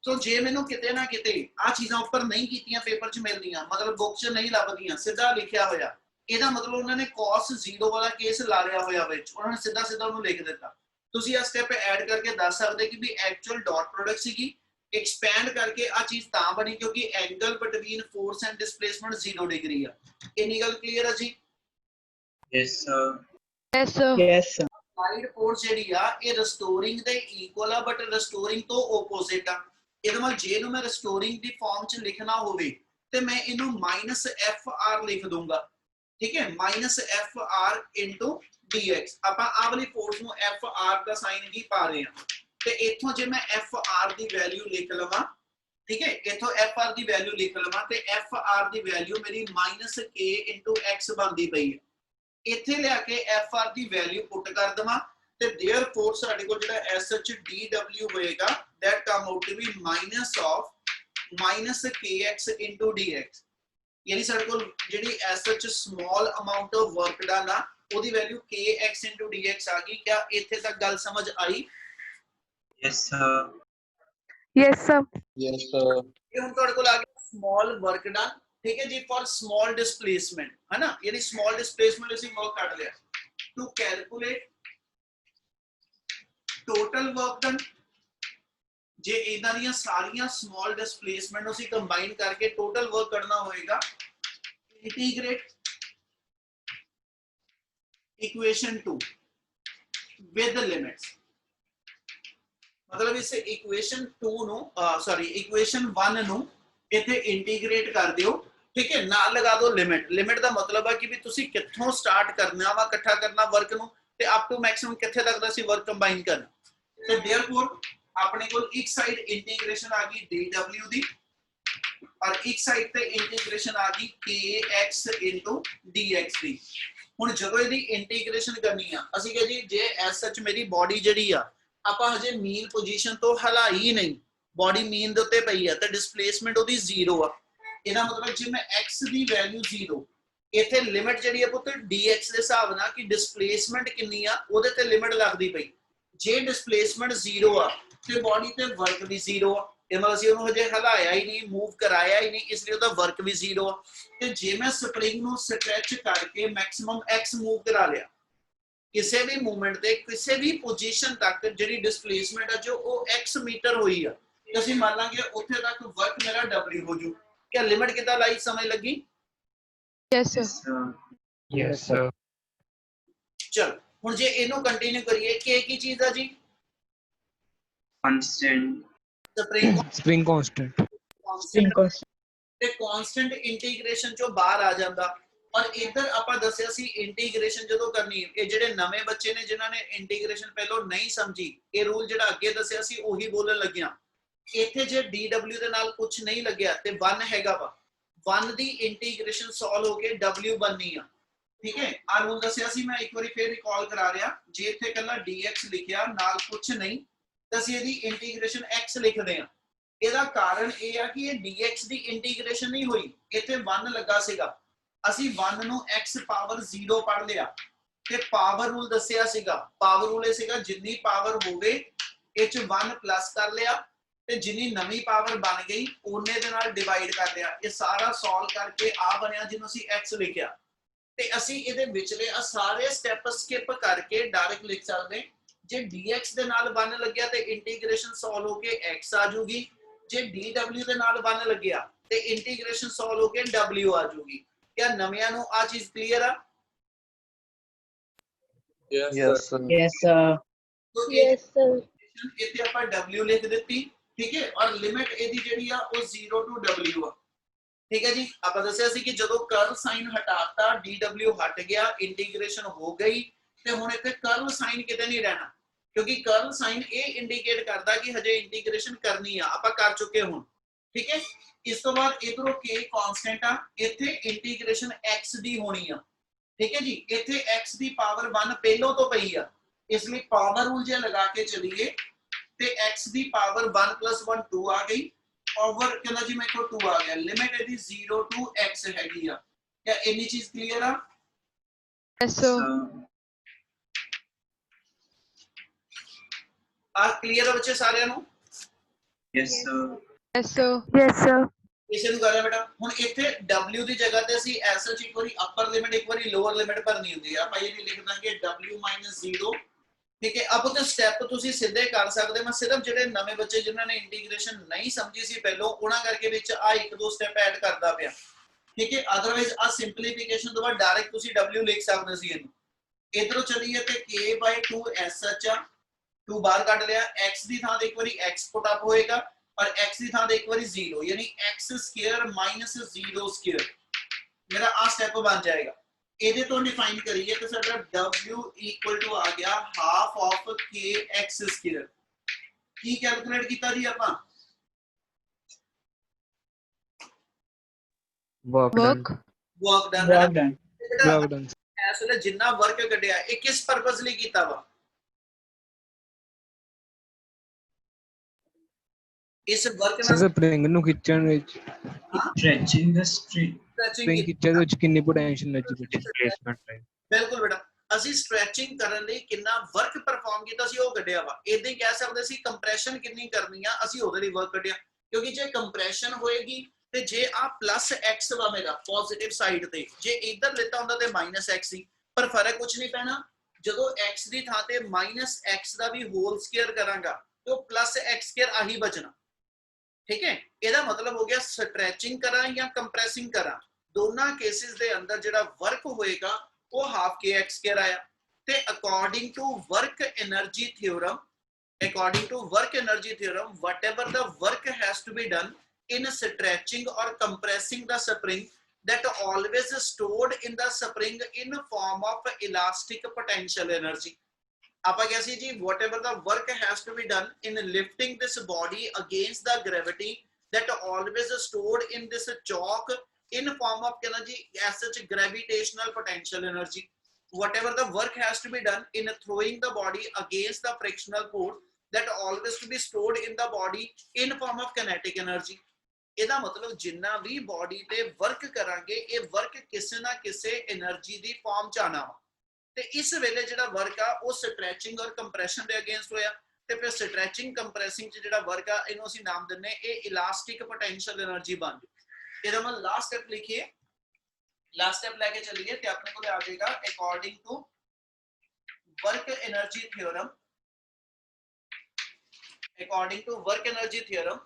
A: तो जे मेनू किते ना किते आ चीजां ऊपर नहीं कीतियां पेपर च मिलदियां, मतलब बुक च नहीं लभदियां, सीधा लिखिया होया, ਇਹਦਾ मतलब उन्होंने cos 0 वाला केस ला लिया होया विच, उन्होंने सीधा सीधा ਉਹਨੂੰ ਲਿਖ ਦਿੱਤਾ। ਤੁਸੀਂ ਆ ਸਟੈਪ ਐਡ ਕਰਕੇ ਦੱਸ ਸਕਦੇ ਕਿ ਵੀ ਐਕਚੁਅਲ ਡਾਟ ਪ੍ਰੋਡਕਟ ਸੀਗੀ, एक्सपैंड करके आ चीज ता बनी क्योंकि angle between force and displacement 0 degree है। इन्नी गल क्लियर है जी? Yes sir.
B: Yes sir. Yes sir.
A: Applied force जेडी आ ये रिस्टोरिंग दे इक्वल आ, बट रिस्टोरिंग तो ओपोजिट आ। ਇਹਦੇ ਨਾਲ ਜੇ ਨੂੰ ਮੈਂ ਰਿਸਟੋਰਿੰਗ ਦੀ ਫਾਰਮ ਚ ਲਿਖਣਾ ਹੋਵੇ ਤੇ ਮੈਂ ਇਹਨੂੰ -fr ਲਿਖ ਦੂੰਗਾ, ਠੀਕ ਹੈ, -fr dx। ਆਪਾਂ ਆ ਵਾਲੀ ਫੋਰਸ ਨੂੰ fr ਦਾ ਸਾਈਨ ਹੀ ਪਾ ਰਹੇ ਹਾਂ ਤੇ ਇਥੋਂ ਜੇ ਮੈਂ fr ਦੀ ਵੈਲਿਊ ਲਿਖ ਲਵਾਂ, ਠੀਕ ਹੈ, ਇਥੋਂ fr ਦੀ ਵੈਲਿਊ ਲਿਖ ਲਵਾਂ ਤੇ fr ਦੀ ਵੈਲਿਊ ਮੇਰੀ -k x ਬਣਦੀ ਪਈ ਹੈ। ਇੱਥੇ ਲਿਆ ਕੇ fr ਦੀ ਵੈਲਿਊ ਪੁੱਟ ਕਰ ਦਵਾਂ ਤੇ देयरफॉर ਸਾਡੇ ਕੋਲ ਜਿਹੜਾ dw ਹੋਏਗਾ that come out to be -kx dx। यानी ਸਾਡੇ ਕੋਲ ਜਿਹੜੀ small amount of work done ਆ ਉਹਦੀ ਵੈਲਿਊ kx dx ਆ ਗਈ। क्या ਇੱਥੇ ਤੱਕ ਗੱਲ ਸਮਝ ਆਈ?
C: Yes sir.
B: Yes sir.
C: Yes sir.
A: ये हम ਤੁਹਾਡੇ ਕੋਲ ਆ ਗਿਆ स्मॉल वर्क डन, ठीक है जी, फॉर स्मॉल डिस्प्लेसमेंट, है ना, यानी स्मॉल डिस्प्लेसमेंट ਅਸੀਂ वर्क ਕੱਢ ਲਿਆ। To calculate total work done, ਜੇ ਇਹਨਾਂ ਦੀਆਂ ਸਾਰੀਆਂ स्मॉल डिस्प्लेसमेंट ਨੂੰ ਅਸੀਂ ਕੰਬਾਈਨ ਕਰਕੇ टोटल वर्क ਕੱਢਣਾ ਹੋਏਗਾ, इंटीग्रेट इक्वेशन 2 विद लिमिट्स। मतलब इस इक्वेशन 2 ਨੂੰ सॉरी इक्वेशन 1 ਨੂੰ ਇੱਥੇ ਇੰਟੀਗ੍ਰੇਟ ਕਰ ਦਿਓ, ठीक है, ਨਾਲ ਲਗਾ ਦਿਓ ਲਿਮਿਟ। ਲਿਮਿਟ ਦਾ ਮਤਲਬ ਹੈ ਕਿ ਵੀ ਤੁਸੀਂ ਕਿੱਥੋਂ ਸਟਾਰਟ ਕਰਨਾ ਵਾ ਇਕੱਠਾ ਕਰਨਾ ਵਰਕ ਨੂੰ ਤੇ ਅਪ ਟੂ ਮੈਕਸਿਮਮ ਕਿੱਥੇ ਤੱਕ ਦਾ ਸੀ ਵਰਕ ਕੰਬਾਈਨ ਕਰਨਾ। ਤੇ देयरफॉर ਆਪਣੇ ਕੋਲ ਇੱਕ ਸਾਈਡ ਇੰਟੀਗ੍ਰੇਸ਼ਨ ਆ ਗਈ dw ਦੀ ਔਰ ਇੱਕ ਸਾਈਡ ਤੇ ਇੰਟੀਗ੍ਰੇਸ਼ਨ ਆ ਗਈ kx dx ਦੀ। ਹੁਣ ਜਦੋਂ ਇਹਦੀ ਇੰਟੀਗ੍ਰੇਸ਼ਨ ਕਰਨੀ ਆ ਅਸੀਂ ਕਹੇ ਜੀ ਜੇ ਐਸ ਸੱਚ ਮੇਰੀ ਬਾਡੀ ਜਿਹੜੀ ਆ ਆਪਾਂ ਹਜੇ ਮੀਨ ਪੋਜੀਸ਼ਨ ਤੋਂ ਹਲਾਈ ਨਹੀਂ, ਬਾਡੀ ਮੀਨ ਦੇ ਉੱਤੇ ਪਈ ਆ ਤੇ ਡਿਸਪਲੇਸਮੈਂਟ ਉਹਦੀ 0 ਆ। ਇਹਦਾ ਮਤਲਬ ਜੇ ਮੈਂ x ਦੀ ਵੈਲਿਊ 0 ਇੱਥੇ ਲਿਮਿਟ ਜਿਹੜੀ ਹੈ ਪੁੱਤ dx ਦੇ ਹਿਸਾਬ ਨਾਲ ਕਿ ਡਿਸਪਲੇਸਮੈਂਟ ਕਿੰਨੀ ਆ ਉਹਦੇ ਤੇ ਲਿਮਿਟ ਲੱਗਦੀ ਪਈ। ਜੇ ਡਿਸਪਲੇਸਮੈਂਟ 0 ਆ ਤੇ ਬਾਡੀ ਤੇ ਵਰਕ ਵੀ 0 ਆ। ਇਹ ਮਤਲਬ ਅਸੀਂ ਉਹਨੂੰ ਹਜੇ ਹਿਲਾਇਆ ਹੀ ਨਹੀਂ, ਮੂਵ ਕਰਾਇਆ ਹੀ ਨਹੀਂ, ਇਸ ਲਈ ਉਹਦਾ ਵਰਕ ਵੀ 0 ਆ। ਤੇ ਜੇ ਮੈਂ ਸਪਰਿੰਗ ਨੂੰ ਸਟ੍ਰੈਚ ਕਰਕੇ ਮੈਕਸਿਮਮ x ਮੂਵ ਕਰਾ ਲਿਆ ਕਿਸੇ ਵੀ ਮੂਵਮੈਂਟ ਤੇ ਕਿਸੇ ਵੀ ਪੋਜੀਸ਼ਨ ਤੱਕ ਜਿਹੜੀ ਡਿਸਪਲੇਸਮੈਂਟ ਆ ਜੋ ਉਹ x ਮੀਟਰ ਹੋਈ ਆ, ਤੇ ਅਸੀਂ ਮੰਨ ਲਾਂਗੇ ਉੱਥੇ ਤੱਕ ਵਰਕ ਮੇਰਾ w ਹੋ ਜੂ। क्या लिमिट कितना लाई समझ लगी?
B: Yes, sir.
C: Yes, sir.
A: चल हुन जे इनो कंटिन्यू करिए के की चीज है जी?
C: Constant.
B: Spring constant.
A: ਤੇ ਕਾਂਸਟੈਂਟ ਇੰਟੀਗ੍ਰੇਸ਼ਨ ਚੋਂ ਬਾਹਰ ਆ ਜਾਂਦਾ। ਔਰ ਇਧਰ ਆਪਾਂ ਦੱਸਿਆ ਸੀ ਇੰਟੀਗ੍ਰੇਸ਼ਨ ਜਦੋਂ ਕਰਨੀ ਇਹ ਜਿਹੜੇ ਨਵੇਂ ਬੱਚੇ ਨੇ ਜਿਨ੍ਹਾਂ ਨੇ ਇੰਟੀਗ੍ਰੇਸ਼ਨ ਪਹਿਲਾਂ ਨਹੀਂ ਸਮਝੀ ਇਹ ਰੂਲ ਜਿਹੜਾ ਅੱਗੇ ਦੱਸਿਆ ਸੀ ਉਹੀ ਬੋਲਣ ਲੱਗਿਆ। ਇੱਥੇ ਜੇ dw ਦੇ ਨਾਲ ਕੁਝ ਨਹੀਂ ਲੱਗਿਆ ਤੇ 1 ਹੈਗਾ ਵਾ 1 ਦੀ ਇੰਟੀਗ੍ਰੇਸ਼ਨ ਸੋਲਵ ਹੋ ਕੇ w ਬਣਨੀ ਆ। ਠੀਕ ਹੈ ਆ ਰੂਲ ਦੱਸਿਆ ਸੀ ਮੈਂ ਇੱਕ ਵਾਰੀ ਫੇਰ ਰਿਕਾਲ ਕਰਾ ਰਿਹਾ। ਜੇ ਇੱਥੇ ਕੱਲਾ dx ਲਿਖਿਆ ਨਾਲ ਕੁਝ ਨਹੀਂ ਤਾਂ ਅਸੀਂ ਇਹਦੀ ਇੰਟੀਗ੍ਰੇਸ਼ਨ x ਲਿਖਦੇ ਆ। ਇਹਦਾ ਕਾਰਨ ਇਹ ਆ ਕਿ ਇਹ dx ਦੀ ਇੰਟੀਗ੍ਰੇਸ਼ਨ ਨਹੀਂ ਹੋਈ ਇੱਥੇ 1 ਲੱਗਾ ਸੀਗਾ ਅਸੀਂ 1 ਨੂੰ x ਪਾਵਰ 0 ਪੜ ਲਿਆ ਤੇ ਪਾਵਰ ਰੂਲ ਦੱਸਿਆ ਸੀਗਾ। ਪਾਵਰ ਰੂਲ ਇਹ ਸੀਗਾ ਜਿੰਨੀ ਪਾਵਰ ਹੋਵੇ ਇਹ ਚ 1 ਪਲੱਸ ਕਰ ਲਿਆ ਤੇ ਜਿੰਨੀ ਨਵੀਂ ਪਾਵਰ ਬਣ ਗਈ ਉਹਨੇ ਦੇ ਨਾਲ ਡਿਵਾਈਡ ਕਰ ਲਿਆ। ਇਹ ਸਾਰਾ ਸੋਲਵ ਕਰਕੇ ਆ ਬਣਿਆ ਜਿਹਨੂੰ ਅਸੀਂ x ਲਿਖਿਆ ਤੇ ਅਸੀਂ ਇਹਦੇ ਵਿਚਲੇ ਆ ਸਾਰੇ ਸਟੈਪ ਸਕਿਪ ਕਰਕੇ ਡਾਇਰੈਕਟ ਲਿਖ ਸਕਦੇ। ਜੇ dx ਦੇ ਨਾਲ 1 ਲੱਗਿਆ ਤੇ ਇੰਟੀਗ੍ਰੇਸ਼ਨ ਸੋਲਵ ਹੋ ਕੇ x ਆ ਜਾਊਗੀ। ਜੇ dw ਦੇ ਨਾਲ 1 ਲੱਗਿਆ ਤੇ ਇੰਟੀਗ੍ਰੇਸ਼ਨ ਸੋਲਵ ਹੋ ਕੇ w ਆ ਜਾਊਗੀ। क्या नवियां नु आ चीज क्लियर है?
C: Yes, sir.
D: Yes, sir.
A: तो
B: Yes, sir.
A: इथे ਆਪਾਂ w लिख ਦਿੱਤੀ ठीक है और लिमिट ਇਹਦੀ ਜਿਹੜੀ ਆ ਉਹ 0 to w ਆ। ठीक है जी ਆਪਾਂ ਦੱਸਿਆ ਸੀ ਕਿ ਜਦੋਂ ਕਰਲ ਸਾਈਨ ਹਟਾਤਾ dw ਹਟ ਗਿਆ ਇੰਟੀਗ੍ਰੇਸ਼ਨ ਹੋ ਗਈ ਤੇ ਹੁਣ ਇੱਥੇ ਕਰਲ ਸਾਈਨ ਕਿਤੇ ਨਹੀਂ ਰਹਿਣਾ ਕਿਉਂਕਿ ਕਰਲ ਸਾਈਨ ਇਹ ਇੰਡੀਕੇਟ ਕਰਦਾ ਕਿ ਹਜੇ ਇੰਟੀਗ੍ਰੇਸ਼ਨ ਕਰਨੀ ਆ ਆਪਾਂ ਕਰ ਚੁੱਕੇ ਹੁਣ। ठीक है इस तो बाद इधरों k कांस्टेंट आ इथे इंटीग्रेशन x दी होनी आ। ठीक है जी इथे x दी पावर 1 पहलों तो पई आ इसलिए पावर रूल जे लगा के चलिए ते x दी पावर 1 + 1 2 आ गई ओवर कहना जी मेरे को 2 आ गया लिमिट इदी 0 to x हैगी आ। क्या इतनी चीज क्लियर आ?
B: Yes, sir.
A: आ क्लियर है बच्चे सारे नु?
C: Yes, sir.
B: Yes, sir.
D: Yes, sir.
A: इसे नु कर रहा बेटा हुन इथे w ਦੀ ਜਗ੍ਹਾ ਤੇ ਅਸੀਂ ਐਸ ਐਚ ਇੱਕ ਵਾਰੀ ਅਪਰ ਲਿਮਿਟ ਇੱਕ ਵਾਰੀ ਲੋਅਰ ਲਿਮਿਟ ਭਰਨੀ ਹੁੰਦੀ ਆ। ਆਪਾਂ ਇਹ ਲਿਖ ਦਾਂਗੇ w - 0। ਠੀਕ ਹੈ ਅਬ ਤੇ ਸਟੈਪ ਤੁਸੀਂ ਸਿੱਧੇ ਕਰ ਸਕਦੇ। ਮੈਂ ਸਿਰਫ ਜਿਹੜੇ ਨਵੇਂ ਬੱਚੇ ਜਿਨ੍ਹਾਂ ਨੇ ਇੰਟੀਗ੍ਰੇਸ਼ਨ ਨਹੀਂ ਸਮਝੀ ਸੀ ਪਹਿਲਾਂ ਉਹਨਾਂ ਕਰਕੇ ਵਿੱਚ ਆ ਇੱਕ ਦੋ ਸਟੈਪ ਐਡ ਕਰਦਾ ਪਿਆ। ਠੀਕ ਹੈ ਅਦਰਵਾਈਜ਼ ਆ ਸਿੰਪਲੀਫਿਕੇਸ਼ਨ ਤੋਂ ਬਾਅਦ ਡਾਇਰੈਕਟ ਤੁਸੀਂ w ਲਿਖ ਸਕਦੇ ਸੀ ਇਹਨੂੰ। ਇਧਰੋਂ ਚਲੀਏ ਤੇ k/2 sh 2 ਬਾਹਰ ਕੱਢ ਲਿਆ x ਦੀ ਥਾਂ ਤੇ ਇੱਕ ਵਾਰੀ x ਪੁੱਟ ਅਪ ਹੋਏਗਾ और x ਦੀ ਥਾਂ ਤੇ ਇੱਕ ਵਾਰੀ 0 ਯਾਨੀ x² - 0² ਮੇਰਾ ਆ ਸਟੈਪ ਬਣ ਜਾਏਗਾ। ਇਹਦੇ ਤੋਂ ਡਿਫਾਈਨ ਕਰੀਏ ਤਾਂ ਸਾਡਾ w = ਆ ਗਿਆ half of kx²। Ki calculate ਕੀਤਾ ਜੀ ਆਪਾਂ?
B: Work.
A: Work done.
D: Well done.
B: Work done.
A: ਇਸ ਵੇਲੇ ਜਿੰਨਾ ਵਰਕ ਕੱਢਿਆ ਇਹ ਕਿਸ ਪਰਪਸ ਲਈ ਕੀਤਾ ਵਾ? ਇਸ ਵਰਕ ਨਾਲ
B: ਸਪਰਿੰਗ ਨੂੰ ਖਿੱਚਣ ਵਿੱਚ
C: Stretching the string.
B: ਸਪਰਿੰਗ ਖਿੱਚਣ ਵਿੱਚ ਕਿੰਨੀ ਪੋਟੈਂਸ਼ੀਅਲ ਐਨਰਜੀ ਬਚੀ
C: Displacement time.
A: ਬਿਲਕੁਲ ਬੇਟਾ ਅਸੀਂ ਸਟ੍ਰੈਚਿੰਗ ਕਰਨ ਲਈ ਕਿੰਨਾ ਵਰਕ ਪਰਫਾਰਮ ਕੀਤਾ ਸੀ ਉਹ ਕੱਢਿਆ ਵਾ। ਇਦਾਂ ਹੀ ਕਹਿ ਸਕਦੇ ਸੀ ਕੰਪਰੈਸ਼ਨ ਕਿੰਨੀ ਕਰਨੀ ਆ ਅਸੀਂ ਉਹਦੇ ਲਈ ਵਰਕ ਕੱਢਿਆ ਕਿਉਂਕਿ ਜੇ ਕੰਪਰੈਸ਼ਨ ਹੋਏਗੀ ਤੇ ਜੇ ਆ +x ਵਾ ਮੇਰਾ ਪੋਜ਼ਿਟਿਵ ਸਾਈਡ ਤੇ ਜੇ ਇਧਰ ਲਿੱਤਾ ਹੁੰਦਾ ਤੇ -x ਸੀ ਪਰ ਫਰਕ ਕੁਝ ਨਹੀਂ ਪੈਣਾ। ਜਦੋਂ x ਦੀ ਥਾਂ ਤੇ -x ਦਾ ਵੀ ਹੋਲ ਸਕੁਅਰ ਕਰਾਂਗਾ ਤੇ ਉਹ +x² ਆਹੀ ਬਚਣਾ। ठीक है ਇਹਦਾ ਮਤਲਬ ਹੋ ਗਿਆ ਸਟ੍ਰੈਚਿੰਗ ਕਰਾਂ ਜਾਂ ਕੰਪਰੈਸਿੰਗ ਕਰਾਂ ਦੋਨਾਂ ਕੇਸਿਸ ਦੇ ਅੰਦਰ ਜਿਹੜਾ ਵਰਕ ਹੋਏਗਾ ਉਹ ਹਾਫ kx² ਆਇਆ। ਤੇ according to work energy theorem whatever the work has to be done in stretching or compressing the spring that always stored in the spring in form of elastic potential energy। ਆਪਾਂ ਕਿਹਾ ਸੀ ਜੀ whatever the work has to be done in lifting this body against the gravity that always stored in this chalk in form of कहना जी as such gravitational potential energy। whatever the work has to be done in throwing the body against the frictional force that always to be stored in the body in form of kinetic energy। ਇਹਦਾ ਮਤਲਬ ਜਿੰਨਾ ਵੀ ਬਾਡੀ ਤੇ ਵਰਕ ਕਰਾਂਗੇ ਇਹ ਵਰਕ ਕਿਸੇ ਨਾ ਕਿਸੇ એનર્ਜੀ ਦੀ ਫਾਰਮ ਚ ਆਣਾ ਵਾ ਤੇ ਇਸ ਵੇਲੇ ਜਿਹੜਾ ਵਰਕ ਆ ਉਹ ਸਟ੍ਰੈਚਿੰਗ ਔਰ ਕੰਪਰੈਸ਼ਨ ਦੇ ਅਗੇਂਸਟ ਹੋਇਆ ਤੇ ਫਿਰ ਸਟ੍ਰੈਚਿੰਗ ਕੰਪਰੈਸਿੰਗ ਚ ਜਿਹੜਾ ਵਰਕ ਆ ਇਹਨੂੰ ਅਸੀਂ ਨਾਮ ਦਿੰਨੇ ਇਹ ਇਲਾਸਟਿਕ ਪੋਟੈਂਸ਼ੀਅਲ એનર્ਜੀ ਬਣ ਗਈ। ਇਹਦਾ ਮਤਲਬ ਲਾਸਟ ਸਟੈਪ ਲਿਖੀਏ, ਲਾਸਟ ਸਟੈਪ ਲੈ ਕੇ ਚੱਲੀਏ ਤੇ ਆਪਣੇ ਕੋਲ ਆ ਜਾਏਗਾ according to work energy theorem, according to work energy theorem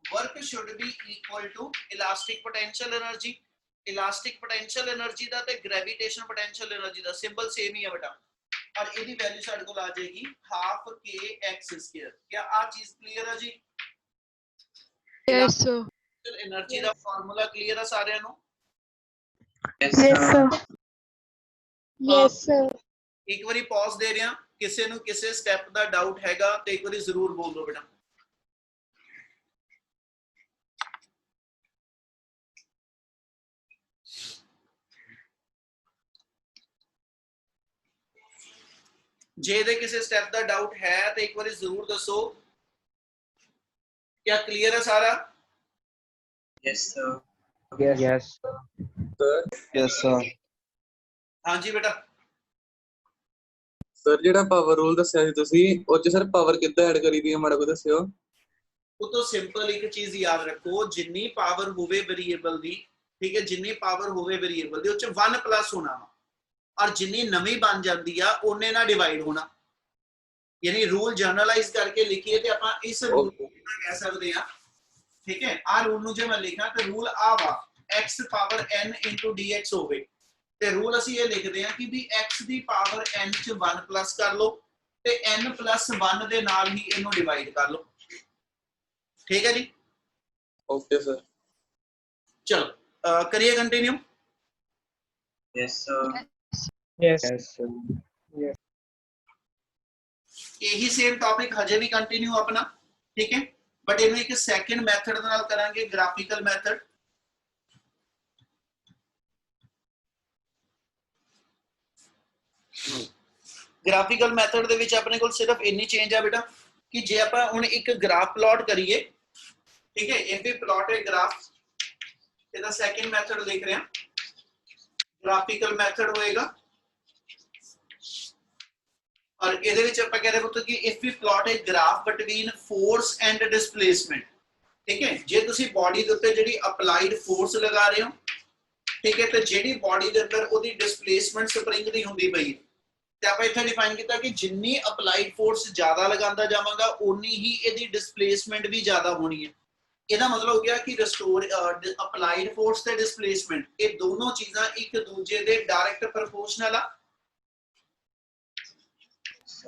A: work should be equal to elastic potential energy, elastic potential energy ਦਾ ਤੇ gravitation potential energy ਦਾ ਸਿੰਬਲ ਸੇਮ ਹੀ ਹੈ ਬੇਟਾ और ਇਹਦੀ ਵੈਲਿਊ ਸਾਡੇ ਕੋਲ ਆ ਜਾਏਗੀ half kx²। क्या ਆ ਚੀਜ਼ ਕਲੀਅਰ ਹੈ ਜੀ?
B: Yes, sir.
A: એનર્ਜੀ ਦਾ ਫਾਰਮੂਲਾ ਕਲੀਅਰ ਹੈ ਸਾਰਿਆਂ ਨੂੰ?
C: Yes, sir.
D: Yes, sir.
A: ਇੱਕ ਵਾਰੀ ਪੌਜ਼ ਦੇ ਰਿਹਾ, ਕਿਸੇ ਨੂੰ ਕਿਸੇ ਸਟੈਪ ਦਾ ਡਾਊਟ ਹੈਗਾ ਤੇ ਇੱਕ ਵਾਰੀ ਜ਼ਰੂਰ ਬੋਲ ਦਿਓ ਬੇਟਾ। ਜੇ ਇਹਦੇ ਕਿਸੇ ਸਟੈਪ ਦਾ ਡਾਊਟ ਹੈ ਤੇ ਇੱਕ ਵਾਰੀ ਜ਼ਰੂਰ ਦੱਸੋ। क्या क्लियर है सारा?
C: Yes, sir.
B: Yes.
C: Yes, sir.
A: हाँ जी बेटा।
E: ਸਰ ਜਿਹੜਾ ਪਾਵਰ ਰੂਲ ਦੱਸਿਆ ਸੀ ਤੁਸੀਂ ਉਹ ਚ ਸਰ ਪਾਵਰ ਕਿੱਦਾਂ ਐਡ ਕਰੀ ਦੀ ਹੈ ਮਾੜਾ ਕੋ ਦੱਸਿਓ।
A: ਉਹ ਤੋਂ ਸਿੰਪਲ ਇੱਕ ਚੀਜ਼ ਯਾਦ ਰੱਖੋ, ਜਿੰਨੀ ਪਾਵਰ ਹੋਵੇ ਵੇਰੀਏਬਲ ਦੀ, ਠੀਕ ਹੈ, ਜਿੰਨੀ ਪਾਵਰ ਹੋਵੇ ਵੇਰੀਏਬਲ ਦੀ ਉਹ ਚ 1 ਪਲੱਸ ਹੋਣਾ ਵਾ ਔਰ ਜਿੰਨੀ ਨਵੀਂ ਬਣ ਜਾਂਦੀ ਆ ਉਹਨੇ ਨਾਲ ਡਿਵਾਈਡ ਹੋਣਾ। यानी रूल जनरलाइज करके लिखिए तो आप इस रूल को कह सकते हैं, ठीक है। आ रूल नु जे मैं लिखा तो रूल आ वा x power n into dx हो गई ते रूल ਅਸੀਂ ਇਹ ਲਿਖਦੇ ਹਾਂ ਕਿ ਵੀ x ਦੀ ਪਾਵਰ n ਚ 1 ਪਲੱਸ ਕਰ ਲਓ ਤੇ n plus 1 ਦੇ ਨਾਲ ਹੀ ਇਹਨੂੰ ਡਿਵਾਈਡ ਕਰ ਲਓ, ਠੀਕ ਹੈ ਜੀ।
E: ਓਕੇ ਸਰ,
A: ਚਲੋ ਕਰੀਏ continue.
C: Yes, sir.
B: Yes, sir.
A: यही सेम टॉपिक हजे भी कंटिन्यू अपना, ठीक है, बट इन्हें एक सेकंड मेथड नाल करांगे, ग्राफिकल मेथड। ग्राफिकल मेथड दे विच अपने कोल सिर्फ इन्नी चेंज है बेटा कि जे आपां हुण एक ग्राफ प्लॉट करिए, ठीक है, if we plot a graph, ਇਹਦਾ सेकंड मेथड लिख रहे हैं, ग्राफिकल मेथड होएगा। और ਇਹਦੇ ਵਿੱਚ ਆਪਾਂ ਕਹਿੰਦੇ ਪੁੱਤ ਕਿ if we plot a graph between force and displacement, ਠੀਕ ਹੈ, ਜੇ ਤੁਸੀਂ ਬਾਡੀ ਦੇ ਉੱਤੇ ਜਿਹੜੀ ਅਪਲਾਈਡ ਫੋਰਸ ਲਗਾ ਰਹੇ ਹੋ, ਠੀਕ ਹੈ, ਤੇ ਜਿਹੜੀ ਬਾਡੀ ਦੇ ਅੰਦਰ ਉਹਦੀ ਡਿਸਪਲੇਸਮੈਂਟ ਸਪਰਿੰਗ ਦੀ ਹੁੰਦੀ ਪਈ ਤੇ ਆਪਾਂ ਇੱਥੇ ਡਿਫਾਈਨ ਕੀਤਾ ਕਿ ਜਿੰਨੀ ਅਪਲਾਈਡ ਫੋਰਸ ਜ਼ਿਆਦਾ ਲਗਾਉਂਦਾ ਜਾਵਾਂਗਾ ਉਨੀ ਹੀ ਇਹਦੀ ਡਿਸਪਲੇਸਮੈਂਟ ਵੀ ਜ਼ਿਆਦਾ ਹੋਣੀ ਹੈ। ਇਹਦਾ ਮਤਲਬ ਹੋ ਗਿਆ ਕਿ ਰਿਸਟੋਰ ਅਪਲਾਈਡ ਫੋਰਸ ਤੇ ਡਿਸਪਲੇਸਮੈਂਟ ਇਹ ਦੋਨੋਂ ਚੀਜ਼ਾਂ ਇੱਕ ਦੂਜੇ ਦੇ ਡਾਇਰੈਕਟ ਪ੍ਰੋਪੋਰਸ਼ਨਲ ਆ।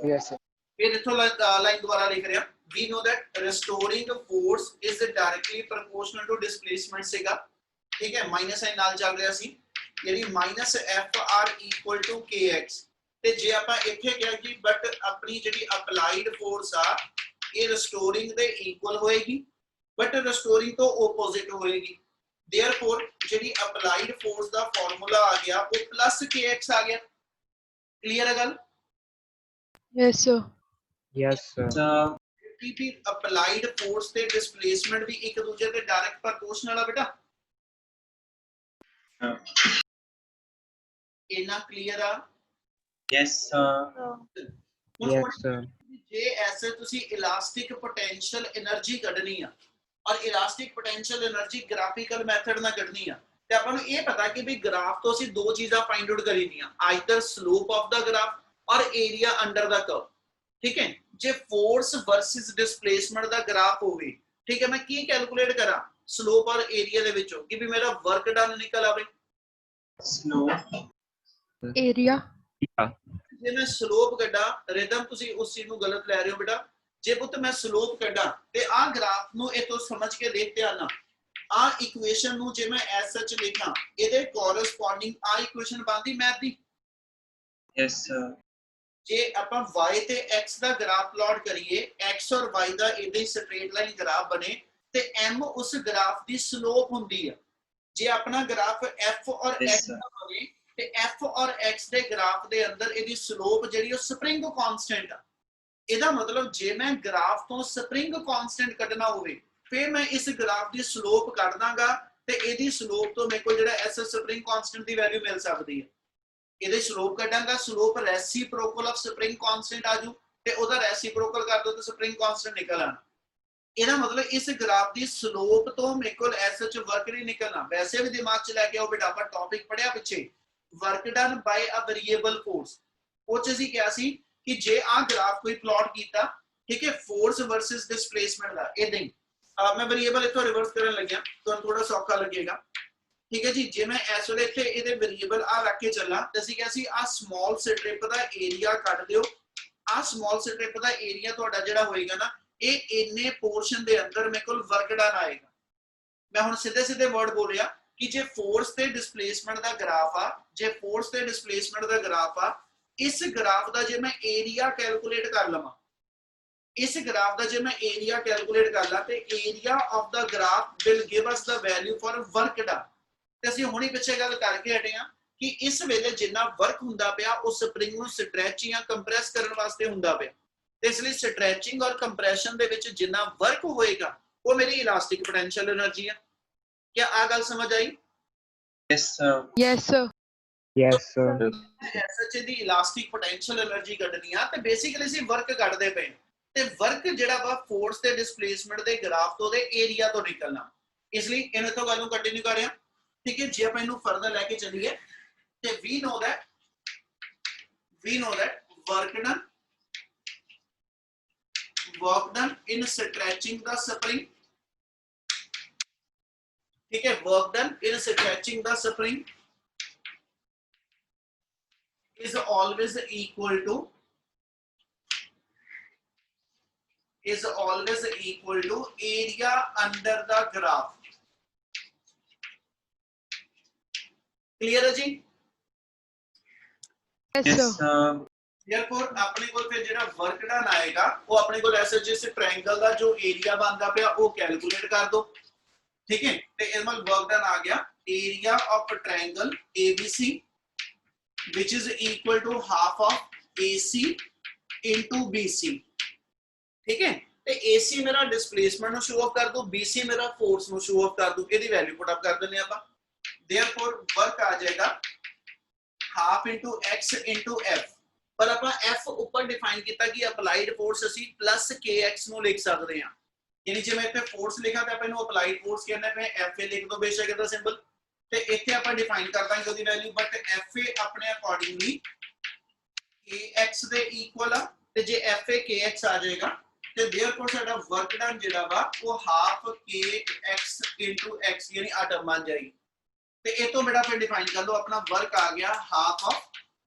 B: Yes, sir.
A: फिर इथों लाइन दोबारा लिख रहे हैं, we know that restoring force is directly proportional to displacement सेगा, ठीक है, माइनस साइन नाल चल रहा सी, यानी minus FR equal to KX ਤੇ ਜੇ ਆਪਾਂ ਇੱਥੇ ਕਿਹਾ ਕਿ ਬਟ ਆਪਣੀ ਜਿਹੜੀ ਅਪਲਾਈਡ ਫੋਰਸ ਆ ਇਹ ਰਿਸਟੋਰਿੰਗ ਦੇ ਇਕੁਅਲ ਹੋਏਗੀ ਬਟ ਰਿਸਟੋਰਿੰਗ ਤੋਂ ਆਪੋਜ਼ਿਟ ਹੋਏਗੀ। देयरफॉर ਜਿਹੜੀ ਅਪਲਾਈਡ ਫੋਰਸ ਦਾ ਫਾਰਮੂਲਾ ਆ ਗਿਆ ਉਹ ਪਲੱਸ KX ਆ ਗਿਆ। ਕਲੀਅਰ ਹੈ ਗੱਲ?
B: Yes, sir. Yes, sir.
A: की अप्लाइड फोर्स ते डिस्प्लेसमेंट भी एक दूसरे के डायरेक्ट प्रोपोर्शनल है बेटा। इतना क्लियर है?
C: Yes, sir.
B: Yes, sir.
A: जे ऐसे तुसी इलास्टिक पोटेंशियल एनर्जी कढनी है और elastic potential energy graphical method ना कढनी है ते अपन नु ये पता कि भी ग्राफ तो ਅਸੀਂ दो चीज़ां फाइंड आउट करीनियां, either slope of the graph और एरिया अंडर द कर्व, ठीक है। जे फोर्स वर्सेस डिस्प्लेसमेंट दा ग्राफ होवे, ठीक है, मैं की कैलकुलेट करा स्लोप और एरिया दे विचों कि भी मेरा वर्क डन निकल आवे।
C: Slope.
B: Area.
A: जे मैं स्लोप कड्डा, रिदम तुसी उस चीज नु गलत ले रहे हो बेटा। जे पुੱਤ मैं स्लोप कड्डा ते आ ग्राफ नु ए तो समझ के देख ध्यान नाल आ इक्वेशन नु जे मैं एज सच लिखा ਇਹਦੇ कोरेस्पोंडिंग आ इक्वेशन बनदी मैथ दी।
C: Yes, sir.
A: जे ਆਪਾਂ y ਤੇ x ਦਾ ਗ੍ਰਾਫ ਪਲਾਟ ਕਰੀਏ, x ਔਰ y ਦਾ ਇਹਦੇ ਸਟ੍ਰੇਟ ਲਾਈਨ ਗ੍ਰਾਫ ਬਣੇ ਤੇ m ਉਸ ਗ੍ਰਾਫ ਦੀ ਸਲੋਪ ਹੁੰਦੀ ਆ। ਜੇ ਆਪਣਾ ਗ੍ਰਾਫ f ਔਰ x ਦਾ ਬਣੇ ਤੇ f ਔਰ x ਦੇ ਗ੍ਰਾਫ ਦੇ ਅੰਦਰ ਇਹਦੀ ਸਲੋਪ ਜਿਹੜੀ ਉਹ ਸਪਰਿੰਗ ਕਾਂਸਟੈਂਟ ਆ। ਇਹਦਾ ਮਤਲਬ ਜੇ ਮੈਂ ਗ੍ਰਾਫ ਤੋਂ ਸਪਰਿੰਗ ਕਾਂਸਟੈਂਟ ਕੱਢਣਾ ਹੋਵੇ फिर मैं इस ग्राफ की स्लोप कढ दांगा ते इहदी स्लोप तो मेरे को जिहड़ा एस स्प्रिंग कांस्टेंट की वैल्यू मिल सकती है। इहदी स्लोप कढांगा, slope reciprocal of spring constant आजू ते ओहदा रेसिप्रोकल कर दो तो स्प्रिंग कांस्टेंट निकल आना। ਇਹਦਾ मतलब इस ग्राफ की स्लोप तो मेरे को एस च वर्क नहीं निकलना। वैसे भी दिमाग च लैके आओ बेटा, ਆਪਾਂ टॉपिक पढ़िया पिछे work done by a variable force. ਉਹ ਚ ਅਸੀਂ ਕਿਹਾ ਸੀ कि जे आ ग्राफ कोई प्लॉट कीता, ठीक है, फोर्स वर्सेस डिस्प्लेसमेंट ਦਾ ਇਦਾਂ ਹੀ मैं वेरिएबल इथों रिवर्स करन लग्या ਤੁਹਾਨੂੰ थोड़ा सौखा लगेगा। ठीक है जी, जे मैं इस ਵੇਲੇ ਇੱਥੇ ਇਹਦੇ वेरिएबल आ रख के ਚੱਲਾਂ ਤੇ ਅਸੀਂ ਕਿਹਾ ਸੀ ਆ ਸਮਾਲ ਸਟ੍ਰਿਪ ਦਾ ਏਰੀਆ ਕੱਢ ਦਿਓ। ਆ ਸਮਾਲ ਸਟ੍ਰਿਪ ਦਾ ਏਰੀਆ ਤੁਹਾਡਾ ਜਿਹੜਾ ਹੋਏਗਾ ਨਾ, ਇਹ ਇੰਨੇ ਪੋਰਸ਼ਨ ਦੇ ਅੰਦਰ ਮੇਰੇ ਕੋਲ ਵਰਕ ਡਨ ਆਏਗਾ। ਮੈਂ ਹੁਣ ਸਿੱਧੇ ਸਿੱਧੇ ਵਰਡ ਬੋਲਿਆ ਕਿ ਜੇ ਫੋਰਸ ਤੇ ਡਿਸਪਲੇਸਮੈਂਟ ਦਾ ਗ੍ਰਾਫ ਆ, ਜੇ ਫੋਰਸ ਤੇ ਡਿਸਪਲੇਸਮੈਂਟ ਦਾ ਗ੍ਰਾਫ ਆ, ਇਸ ਗ੍ਰਾਫ ਦਾ ਜੇ ਮੈਂ ਏਰੀਆ ਕੈਲਕੂਲੇਟ ਕਰ ਲਵਾਂ, ਇਸ ਗ੍ਰਾਫ ਦਾ ਜੇ ਮੈਂ ਏਰੀਆ ਕੈਲਕੂਲੇਟ ਕਰ ਲਾਂ ਤੇ area of the graph will give us the value for work done. ਤੇ ਅਸੀਂ ਹੁਣੀ ਪਿੱਛੇ ਗੱਲ ਕਰਕੇ ਹਟੇ ਆ ਕਿ ਇਸ ਵੇਲੇ ਜਿੰਨਾ ਵਰਕ ਹੁੰਦਾ ਪਿਆ ਉਹ ਸਪਰਿੰਗ ਨੂੰ ਸਟ੍ਰੈਚ ਜਾਂ ਕੰਪਰੈਸ ਕਰਨ ਵਾਸਤੇ ਹੁੰਦਾ ਪਿਆ। इसलिए स्ट्रेचिंग और कंप्रेशन दे विच जिन्ना वर्क होएगा वो मेरी इलास्टिक पोटेंशियल एनर्जी है। क्या आ गल समझ आई?
C: Yes, sir.
B: Yes, sir. Yes, sir.
A: एसएच दी इलास्टिक पोटेंशियल एनर्जी कढनी आ ते बेसिकली सी वर्क कढदे पे ते वर्क जेड़ा वा फोर्स ते डिस्प्लेसमेंट दे ग्राफ तो दे एरिया तो निकलना। इसलिए इन्हें तो गल नूं कंटिन्यू कर रहे हैं। ठीक है, जे आप इनू फर्दर लेके चलिए ते we know that work done in stretching the spring. ठीक है, work done in stretching the spring is always equal to area under the graph। Clear है जी?
B: Yes,
C: Yes,
B: sir.
C: sir.
A: Therefore अपने को फिर जेड़ा वर्क डन आएगा वो अपने को ऐसे जिस ट्रायंगल का जो एरिया बनता पिया वो कैलकुलेट कर दो। ठीक है, तो इसमें वर्क डन आ गया area of triangle ABC which is equal to half of AC into BC। ठीक है, तो AC मेरा डिस्प्लेसमेंट नु शो ऑफ कर दो, BC मेरा फोर्स नु शो ऑफ कर दो। ਇਹਦੀ वैल्यू पुट अप कर देने ਆਪਾਂ। therefore वर्क आ जाएगा half into x into f। पर ਆਪਾਂ f ਉੱਪਰ ਡਿਫਾਈਨ ਕੀਤਾ ਕਿ ਅਪਲਾਈਡ ਫੋਰਸ ਅਸੀਂ plus kx ਨੂੰ ਲਿਖ ਸਕਦੇ ਹਾਂ। ਯਾਨੀ ਜੇ ਮੈਂ ਇੱਥੇ ਫੋਰਸ ਲਿਖਾਂ ਤਾਂ ਆਪਾਂ ਇਹਨੂੰ ਅਪਲਾਈਡ ਫੋਰਸ ਕਹਿੰਦੇ ਪਏ, fa ਲਿਖ ਦੋ ਬੇਸ਼ੱਕ ਇਹਦਾ ਸਿੰਬਲ, ਤੇ ਇੱਥੇ ਆਪਾਂ ਡਿਫਾਈਨ ਕਰ ਦਾਂਗੇ ਉਹਦੀ ਵੈਲਿਊ। ਬਟ fa ਆਪਣੇ ਅਕੋਰਡਿੰਗਲੀ kx ਦੇ ਇਕੁਅਲ ਆ, ਤੇ ਜੇ fa kx ਆ ਜਾਏਗਾ ਤੇ देयरफॉर ਸਾਡਾ ਵਰਕ ਡਨ ਜਿਹੜਾ ਵਾ ਉਹ ਹਾਫ kx into x ਯਾਨੀ ਆ ਟਰਮ ਬਣ ਜਾਏਗੀ। ਤੇ ਇਹ ਤੋਂ ਬੇਟਾ ਫਿਰ ਡਿਫਾइन कर लो अपना वर्क आ गया हाफ ऑफ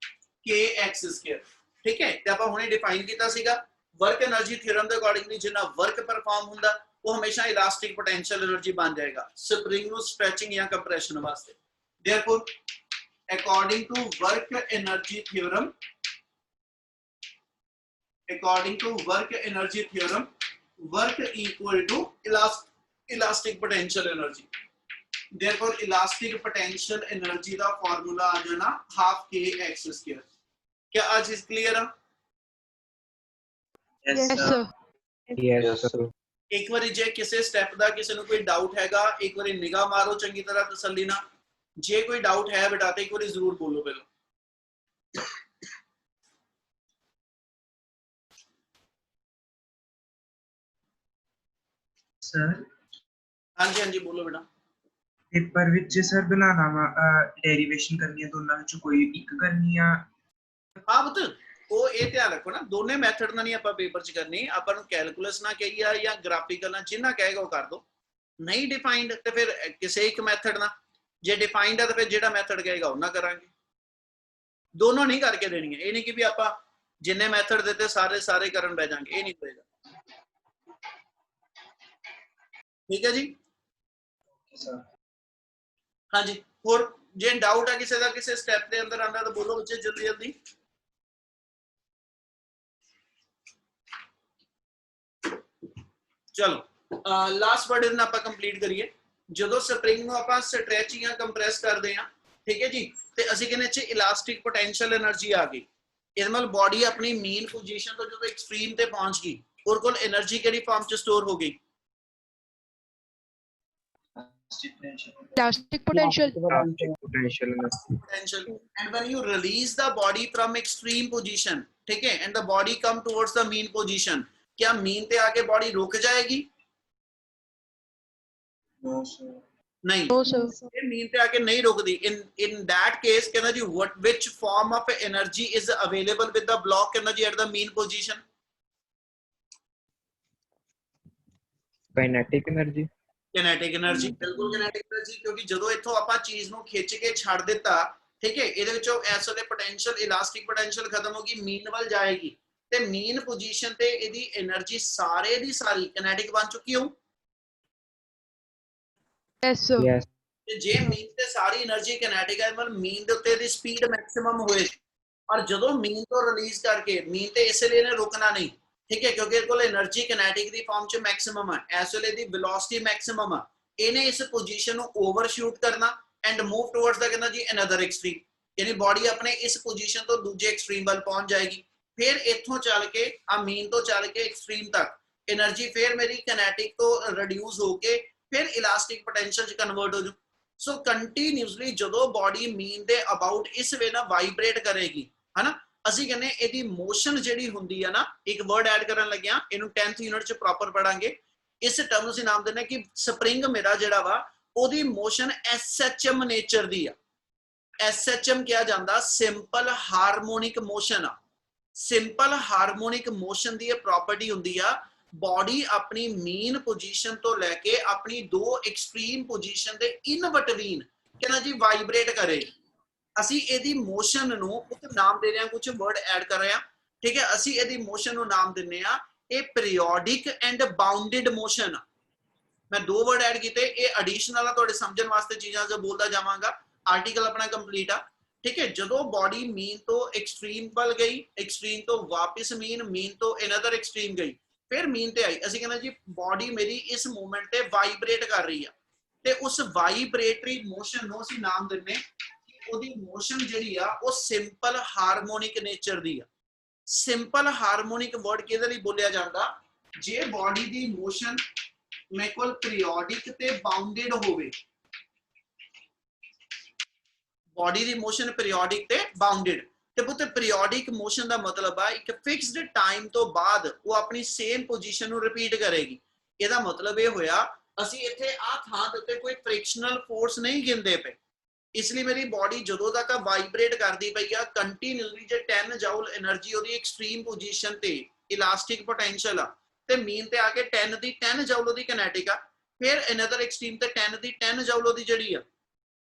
A: kx स्क्वायर। ठीक है, ਤੇ ਆਪਾਂ ਹੁਣੇ ਡਿਫਾइन ਕੀਤਾ ਸੀਗਾ वर्क एनर्जी थ्योरम ਦੇ ਅਕੋਰਡਿੰਗਲੀ ਜਿੰਨਾ वर्क परफॉर्म ਹੁੰਦਾ ਉਹ ਹਮੇਸ਼ਾ ਇਲਾਸਟਿਕ पोटेंशियल एनर्जी ਬਣ जाएगा स्प्रिंग ਨੂੰ स्ट्रेचिंग ਜਾਂ कंप्रेशन ਵਾਸਤੇ। therefore according to work energy theorem work equal to elastic potential energy। therefore elastic potential energy का फार्मूला आ जाना हाफ kx स्क्वायर। क्या आज चीज क्लियर है?
C: Yes,
B: Yes,
C: sir.
B: sir. Yes, sir.
A: एक बारी जे किसी स्टेप का किसी को कोई डाउट हैगा एक बारी निगाह मारो चंगी तरह तसल्ली ना। जे कोई डाउट है बेटा तो एक बारी जरूर बोलो पहले।
C: Sir,
A: हाँ जी बोलो बेटा।
F: पेपर विच सर बनाना वा डेरिवेशन करनी है दोनों विचों कोई एक करनी है।
A: हाँ पुत्र ਉਹ ਇਹ ਧਿਆਨ ਰੱਖੋ ਨਾ ਦੋਨੇ ਮੈਥਡ ਨਾਲ ਨਹੀਂ ਆਪਾਂ ਪੇਪਰ ਚ ਕਰਨੀ। ਆਪਾਂ ਨੂੰ ਕੈਲਕੂਲਸ ਨਾ ਕਹੀਆ ਜਾਂ ਗ੍ਰਾਫਿਕਲ ਨਾਲ ਜਿੰਨਾ ਕਹੇਗਾ ਉਹ ਕਰ ਦੋ। ਨਹੀਂ ਡਿਫਾਈਨਡ ਤੇ ਫਿਰ ਕਿਸੇ ਇੱਕ ਮੈਥਡ ਨਾਲ, ਜੇ ਡਿਫਾਈਨਡ ਹੈ ਤਾਂ ਫਿਰ ਜਿਹੜਾ ਮੈਥਡ ਕਹੇਗਾ ਉਹਨਾਂ ਕਰਾਂਗੇ। ਦੋਨੋਂ ਨਹੀਂ ਕਰਕੇ ਦੇਣੀਆਂ। ਇਹ ਨਹੀਂ ਕਿ ਵੀ ਆਪਾਂ ਜਿੰਨੇ ਮੈਥਡ ਦਿੱਤੇ ਸਾਰੇ ਕਰਨ ਬਹਿ ਜਾਾਂਗੇ, ਇਹ ਨਹੀਂ ਹੋਏਗਾ। ਠੀਕ ਹੈ ਜੀ?
C: okay, sir.
A: हाँ जी, और जे डाउट है किसी का किसी स्टेप के अंदर आना तो बोलो बच्चे जल्दी। चलो लास्ट वर्ड इतना ਆਪਾਂ ਕੰਪਲੀਟ ਕਰੀਏ। ਜਦੋਂ ਸਪਰਿੰਗ ਨੂੰ ਆਪਾਂ ਸਟ੍ਰੈਚ ਜਾਂ ਕੰਪਰੈਸ ਕਰਦੇ ਆ, ਠੀਕ ਹੈ ਜੀ, ਤੇ ਅਸੀਂ ਕਹਿੰਦੇ ਚ ਇਲਾਸਟਿਕ ਪੋਟੈਂਸ਼ੀਅਲ એનર્ਜੀ ਆ ਗਈ। ਇਹਦੇ ਨਾਲ ਬਾਡੀ ਆਪਣੀ ਮੇਨ ਪੋਜੀਸ਼ਨ ਤੋਂ ਜਦੋਂ ਐਕਸਟ੍ਰੀਮ ਤੇ ਪਹੁੰਚ ਗਈ, ਉਹਦੇ ਕੋਲ એનર્ਜੀ ਕਿਹੜੀ ਫਾਰਮ ਚ ਸਟੋਰ ਹੋ ਗਈ?
D: Elastic potential.
B: Elastic potential.
A: potential. And when you release the body from extreme position, ठीक है, and the body come towards the mean position, क्या mean पे आके body रुक जाएगी?
C: No, sir.
A: नहीं,
D: No, sir.
A: ये mean पे आके नहीं रुकती. In that case, कहना जी which form of energy is available with the block, कहना जी at the mean position?
B: Kinetic energy.
A: kinetic energy, ਬਿਲਕੁਲ kinetic energy, ਕਿਉਂਕਿ ਜਦੋਂ ਇੱਥੋਂ ਆਪਾਂ ਚੀਜ਼ ਨੂੰ ਖਿੱਚ ਕੇ ਛੱਡ ਦਿੱਤਾ, ਠੀਕ ਹੈ, ਇਹਦੇ ਵਿੱਚੋਂ ਇਸ ਵੇਲੇ ਪੋਟੈਂਸ਼ੀਅਲ ਇਲਾਸਟਿਕ ਪੋਟੈਂਸ਼ੀਅਲ ਖਤਮ ਹੋ ਗਈ, ਮੀਨ ਵੱਲ ਜਾਏਗੀ ਤੇ ਮੀਨ ਪੋਜੀਸ਼ਨ ਤੇ ਇਹਦੀ એનર્ਜੀ ਸਾਰੇ ਦੀ ਸਾਰੀ kinetic ਬਣ ਚੁੱਕੀ ਹੋ।
D: Yes, sir.
B: Yes.
A: ਤੇ ਜੇ ਮੀਨ ਤੇ ਸਾਰੀ એનર્ਜੀ kinetic ਹੈ, ਮਤਲਬ ਮੀਨ ਦੇ ਉੱਤੇ ਦੀ ਸਪੀਡ ਮੈਕਸਿਮਮ ਹੋਏ, ਔਰ ਜਦੋਂ ਮੀਨ ਤੋਂ ਰਿਲੀਜ਼ ਕਰਕੇ ਮੀਨ ਤੇ ਇਸ ਲਈ ਇਹਨੇ ਰੁਕਣਾ ਨਹੀਂ, ठीक है, क्योंकि ਇਹਦੇ ਕੋਲ એનર્ਜੀ kinetic ਦੀ ਫਾਰਮ ਚ ਮੈਕਸਿਮਮ ਹੈ, ਇਸ ਵੇਲੇ ਦੀ ਵੈਲੋਸਿਟੀ ਮੈਕਸਿਮਮ ਹੈ, ਇਹਨੇ ਇਸ ਪੋਜੀਸ਼ਨ ਨੂੰ ਓਵਰਸ਼ੂਟ ਕਰਨਾ ਐਂਡ ਮੂਵ ਟੁਵਰਡਸ ਦਾ ਕਹਿੰਦਾ ਜੀ ਅਨਦਰ ਐਕਸਟ੍ਰੀਮ, ਯਾਨੀ ਬਾਡੀ ਆਪਣੇ ਇਸ ਪੋਜੀਸ਼ਨ ਤੋਂ ਦੂਜੇ ਐਕਸਟ੍ਰੀਮ ਵੱਲ ਪਹੁੰਚ ਜਾਏਗੀ। ਫਿਰ ਇੱਥੋਂ ਚੱਲ ਕੇ ਆ ਮੀਨ ਤੋਂ ਚੱਲ ਕੇ ਐਕਸਟ੍ਰੀਮ ਤੱਕ એનર્ਜੀ ਫਿਰ ਮੇਰੀ kinetic ਤੋਂ ਰਿਡਿਊਸ ਹੋ ਕੇ ਫਿਰ ਇਲਾਸਟਿਕ ਪੋਟੈਂਸ਼ੀਅਲ ਚ ਕਨਵਰਟ ਹੋ ਜੂ। ਸੋ ਕੰਟੀਨਿਊਸਲੀ ਜਦੋਂ ਬਾਡੀ ਮੀਨ ਦੇ ਅਬਾਊਟ ਇਸ ਵੇ ਨਾ ਵਾਈਬ੍ਰੇਟ ਕਰੇਗੀ, ਹਨਾ, ਅਸੀਂ ਕਹਿੰਦੇ ਇਹਦੀ ਮੋਸ਼ਨ ਜਿਹੜੀ ਹੁੰਦੀ ਆ ਨਾ, ਇੱਕ ਵਰਡ ਐਡ ਕਰਨ ਲੱਗਿਆ, ਇਹਨੂੰ 10th ਯੂਨਿਟ ਚ ਪ੍ਰੋਪਰ ਪੜਾਂਗੇ। ਇਸ ਟਰਮ ਨੂੰ ਅਸੀਂ ਨਾਮ ਦਿੰਦੇ ਕਿ ਸਪਰਿੰਗ ਮੇਰਾ ਜਿਹੜਾ ਵਾ ਉਹਦੀ ਮੋਸ਼ਨ SHM ਨੇਚਰ ਦੀ ਆ। SHM ਕਿਹਾ ਜਾਂਦਾ ਸਿੰਪਲ ਹਾਰਮੋਨਿਕ ਮੋਸ਼ਨ ਆ। ਸਿੰਪਲ ਹਾਰਮੋਨਿਕ ਮੋਸ਼ਨ ਦੀ ਇਹ ਪ੍ਰੋਪਰਟੀ ਹੁੰਦੀ ਆ, ਬਾਡੀ ਆਪਣੀ ਮੀਨ ਪੋਜੀਸ਼ਨ ਤੋਂ ਲੈ ਕੇ ਆਪਣੀ ਦੋ ਐਕਸਟ੍ਰੀਮ ਪੋਜੀਸ਼ਨ ਦੇ ਇਨ ਬਿਟਵੀਨ ਕਹਿੰਦਾ ਜੀ ਵਾਈਬ੍ਰੇਟ ਕਰੇ। ਅਸੀਂ ਇਹਦੀ ਮੋਸ਼ਨ ਨੂੰ ਇੱਕ ਨਾਮ ਦੇ ਰਹੇ ਹਾਂ, ਕੁਝ ਵਰਡ ਐਡ ਕਰ ਰਹੇ ਹਾਂ, ਠੀਕ ਹੈ, ਅਸੀਂ ਇਹਦੀ ਮੋਸ਼ਨ ਨੂੰ ਨਾਮ ਦਿੰਨੇ ਆ ਇਹ ਪੀਰੀਓਡਿਕ ਐਂਡ ਬਾਉਂਡਡ ਮੋਸ਼ਨ। ਮੈਂ ਦੋ ਵਰਡ ਐਡ ਕੀਤੇ, ਇਹ ਐਡੀਸ਼ਨਲ ਆ ਤੁਹਾਡੇ ਸਮਝਣ ਵਾਸਤੇ ਚੀਜ਼ਾਂ ਜੋ ਬੋਲਦਾ ਜਾਵਾਂਗਾ। ਆਰਟੀਕਲ ਆਪਣਾ ਕੰਪਲੀਟ ਆ, ਠੀਕ ਹੈ। ਜਦੋਂ ਬਾਡੀ ਮੀਨ ਤੋਂ ਐਕਸਟ੍ਰੀਮ ਵੱਲ ਗਈ, ਐਕਸਟ੍ਰੀਮ ਤੋਂ ਵਾਪਸ ਮੀਨ, ਮੀਨ ਤੋਂ ਅਨਦਰ ਐਕਸਟ੍ਰੀਮ ਗਈ, ਫਿਰ ਮੀਨ ਤੇ ਆਈ, ਅਸੀਂ ਕਹਿੰਦੇ ਜੀ ਬਾਡੀ ਮੇਰੀ ਇਸ ਮੂਵਮੈਂਟ ਤੇ ਵਾਈਬ੍ਰੇਟ ਕਰ ਰਹੀ ਆ, ਤੇ ਉਸ ਵਾਈਬ੍ਰੇਟਰੀ ਮੋਸ਼ਨ ਨੂੰ ਅਸੀਂ ਨਾਮ ਦਿੰਨੇ, ਉਹਦੀ ਮੋਸ਼ਨ ਜਿਹੜੀ ਆ ਉਹ ਸਿੰਪਲ ਹਾਰਮੋਨਿਕ ਨੇਚਰ ਦੀ ਆ। ਸਿੰਪਲ ਹਾਰਮੋਨਿਕ ਵਰਡ ਕਿਹਦੇ ਲਈ ਬੋਲਿਆ ਜਾਂਦਾ, ਜੇ ਬਾਡੀ ਦੀ ਮੋਸ਼ਨ ਮੇਰੇ ਕੋਲ ਪੀਰੀਓਡਿਕ ਤੇ ਬਾਉਂਡਡ ਹੋਵੇ, ਬਾਡੀ ਦੀ ਮੋਸ਼ਨ ਪੀਰੀਓਡਿਕ ਤੇ ਬਾਉਂਡਡ, ਤੇ ਪੁੱਤ ਪੀਰੀਓਡਿਕ ਮੋਸ਼ਨ ਦਾ ਮਤਲਬ ਆ ਇੱਕ ਫਿਕਸਡ ਟਾਈਮ ਤੋਂ ਬਾਅਦ ਉਹ ਆਪਣੀ ਸੇਮ ਪੋਜੀਸ਼ਨ ਨੂੰ ਰਿਪੀਟ ਕਰੇਗੀ। ਇਹਦਾ ਮਤਲਬ ਇਹ ਹੋਇਆ ਅਸੀਂ ਇੱਥੇ ਆ ਥਾਂ ਦੇ ਉੱਤੇ ਕੋਈ ਫ੍ਰਿਕਸ਼ਨਲ ਫੋਰਸ ਨਹੀਂ ਗਿਣਦੇ ਪਏ, ਇਸ ਲਈ ਮੇਰੀ ਬਾਡੀ ਜਦੋਂ ਤੱਕ ਵਾਈਬ੍ਰੇਟ ਕਰਦੀ ਪਈ ਆ ਕੰਟੀਨਿਊਸਲੀ, ਜੇ 10 ਜਾਊਲ એનર્ਜੀ ਉਹਦੀ ਐਕਸਟ੍ਰੀਮ ਪੋਜੀਸ਼ਨ ਤੇ ਇਲਾਸਟਿਕ ਪੋਟੈਂਸ਼ੀਅਲ ਆ, ਤੇ ਮੀਨ ਤੇ ਆ ਕੇ 10 ਦੀ 10 ਜਾਊਲ ਉਹਦੀ kinetic ਆ, ਫਿਰ ਅਨਦਰ ਐਕਸਟ੍ਰੀਮ ਤੇ 10 ਦੀ 10 ਜਾਊਲ ਉਹਦੀ ਜਿਹੜੀ ਆ,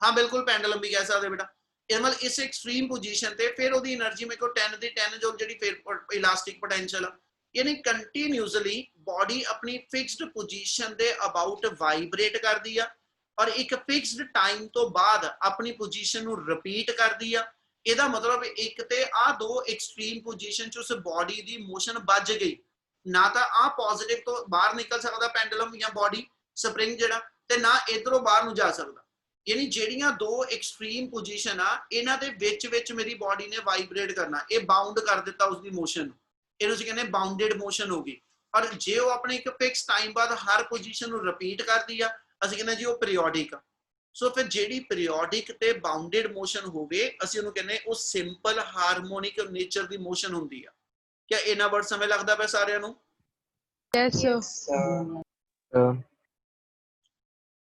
A: ਹਾਂ ਬਿਲਕੁਲ ਪੈਂਡਲਮ ਵੀ ਕਹਿ ਸਕਦੇ ਬੇਟਾ, ਇਹ ਮਤਲਬ ਇਸ ਐਕਸਟ੍ਰੀਮ ਪੋਜੀਸ਼ਨ ਤੇ ਫਿਰ ਉਹਦੀ એનર્ਜੀ ਮੇਰੇ ਕੋਲ 10 ਦੀ 10 ਜਾਊਲ ਜਿਹੜੀ ਫਿਰ ਇਲਾਸਟਿਕ ਪੋਟੈਂਸ਼ੀਅਲ ਆ, ਯਾਨੀ ਕੰਟੀਨਿਊਸਲੀ ਬਾਡੀ ਆਪਣੀ ਫਿਕਸਡ ਪੋਜੀਸ਼ਨ ਦੇ ਅਬਾਊਟ ਵਾਈਬ੍ਰੇਟ ਕਰਦੀ ਆ, ਔਰ ਇੱਕ ਫਿਕਸਡ ਟਾਈਮ ਤੋਂ ਬਾਅਦ ਆਪਣੀ ਪੋਜੀਸ਼ਨ ਨੂੰ ਰਿਪੀਟ ਕਰਦੀ ਆ। ਇਹਦਾ ਮਤਲਬ ਇੱਕ ਤੇ ਆ ਦੋ ਐਕਸਟ੍ਰੀਮ ਪੋਜੀਸ਼ਨ ਚ ਉਸ ਬਾਡੀ ਦੀ ਮੋਸ਼ਨ ਵੱਜ ਗਈ, ਨਾ ਤਾਂ ਆ ਪੋਜ਼ਿਟਿਵ ਤੋਂ ਬਾਹਰ ਨਿਕਲ ਸਕਦਾ ਪੈਂਡਲਮ ਜਾਂ ਬਾਡੀ ਸਪਰਿੰਗ ਜਿਹੜਾ, ਤੇ ਨਾ ਇਧਰੋਂ ਬਾਹਰ ਨੂੰ ਜਾ ਸਕਦਾ, ਯਾਨੀ ਜਿਹੜੀਆਂ ਦੋ ਐਕਸਟ੍ਰੀਮ ਪੋਜੀਸ਼ਨ ਆ ਇਹਨਾਂ ਦੇ ਵਿੱਚ ਮੇਰੀ ਬਾਡੀ ਨੇ ਵਾਈਬ੍ਰੇਟ ਕਰਨਾ, ਇਹ ਬਾਉਂਡ ਕਰ ਦਿੱਤਾ ਉਸਦੀ ਮੋਸ਼ਨ ਨੂੰ, ਇਹਨੂੰ ਅਸੀਂ ਕਹਿੰਦੇ ਬਾਉਂਡਡ ਮੋਸ਼ਨ ਹੋ ਗਈ। ਔਰ ਜੇ ਉਹ ਆਪਣੇ ਇੱਕ ਫਿਕਸ ਟਾਈਮ ਬਾਅਦ ਹਰ ਪੋਜੀਸ਼ਨ ਨੂੰ ਰਿਪੀਟ ਕਰਦੀ ਆ, ਅਸੀਂ ਕਹਿੰਦੇ ਜੀ ਉਹ ਪੀਰੀਓਡਿਕ ਆ। ਸੋ ਫਿਰ ਜਿਹੜੀ ਪੀਰੀਓਡਿਕ ਤੇ ਬਾਉਂਡਡ ਮੋਸ਼ਨ ਹੋਵੇ, ਅਸੀਂ ਉਹਨੂੰ ਕਹਿੰਦੇ ਉਹ ਸਿੰਪਲ ਹਾਰਮੋਨਿਕ ਨੇਚਰ ਦੀ ਮੋਸ਼ਨ ਹੁੰਦੀ ਆ। ਕਿਆ ਇਹਨਾਂ ਵਰਡ ਸਮਝ ਲੱਗਦਾ ਪਿਆ ਸਾਰਿਆਂ ਨੂੰ?
D: Yes, sir.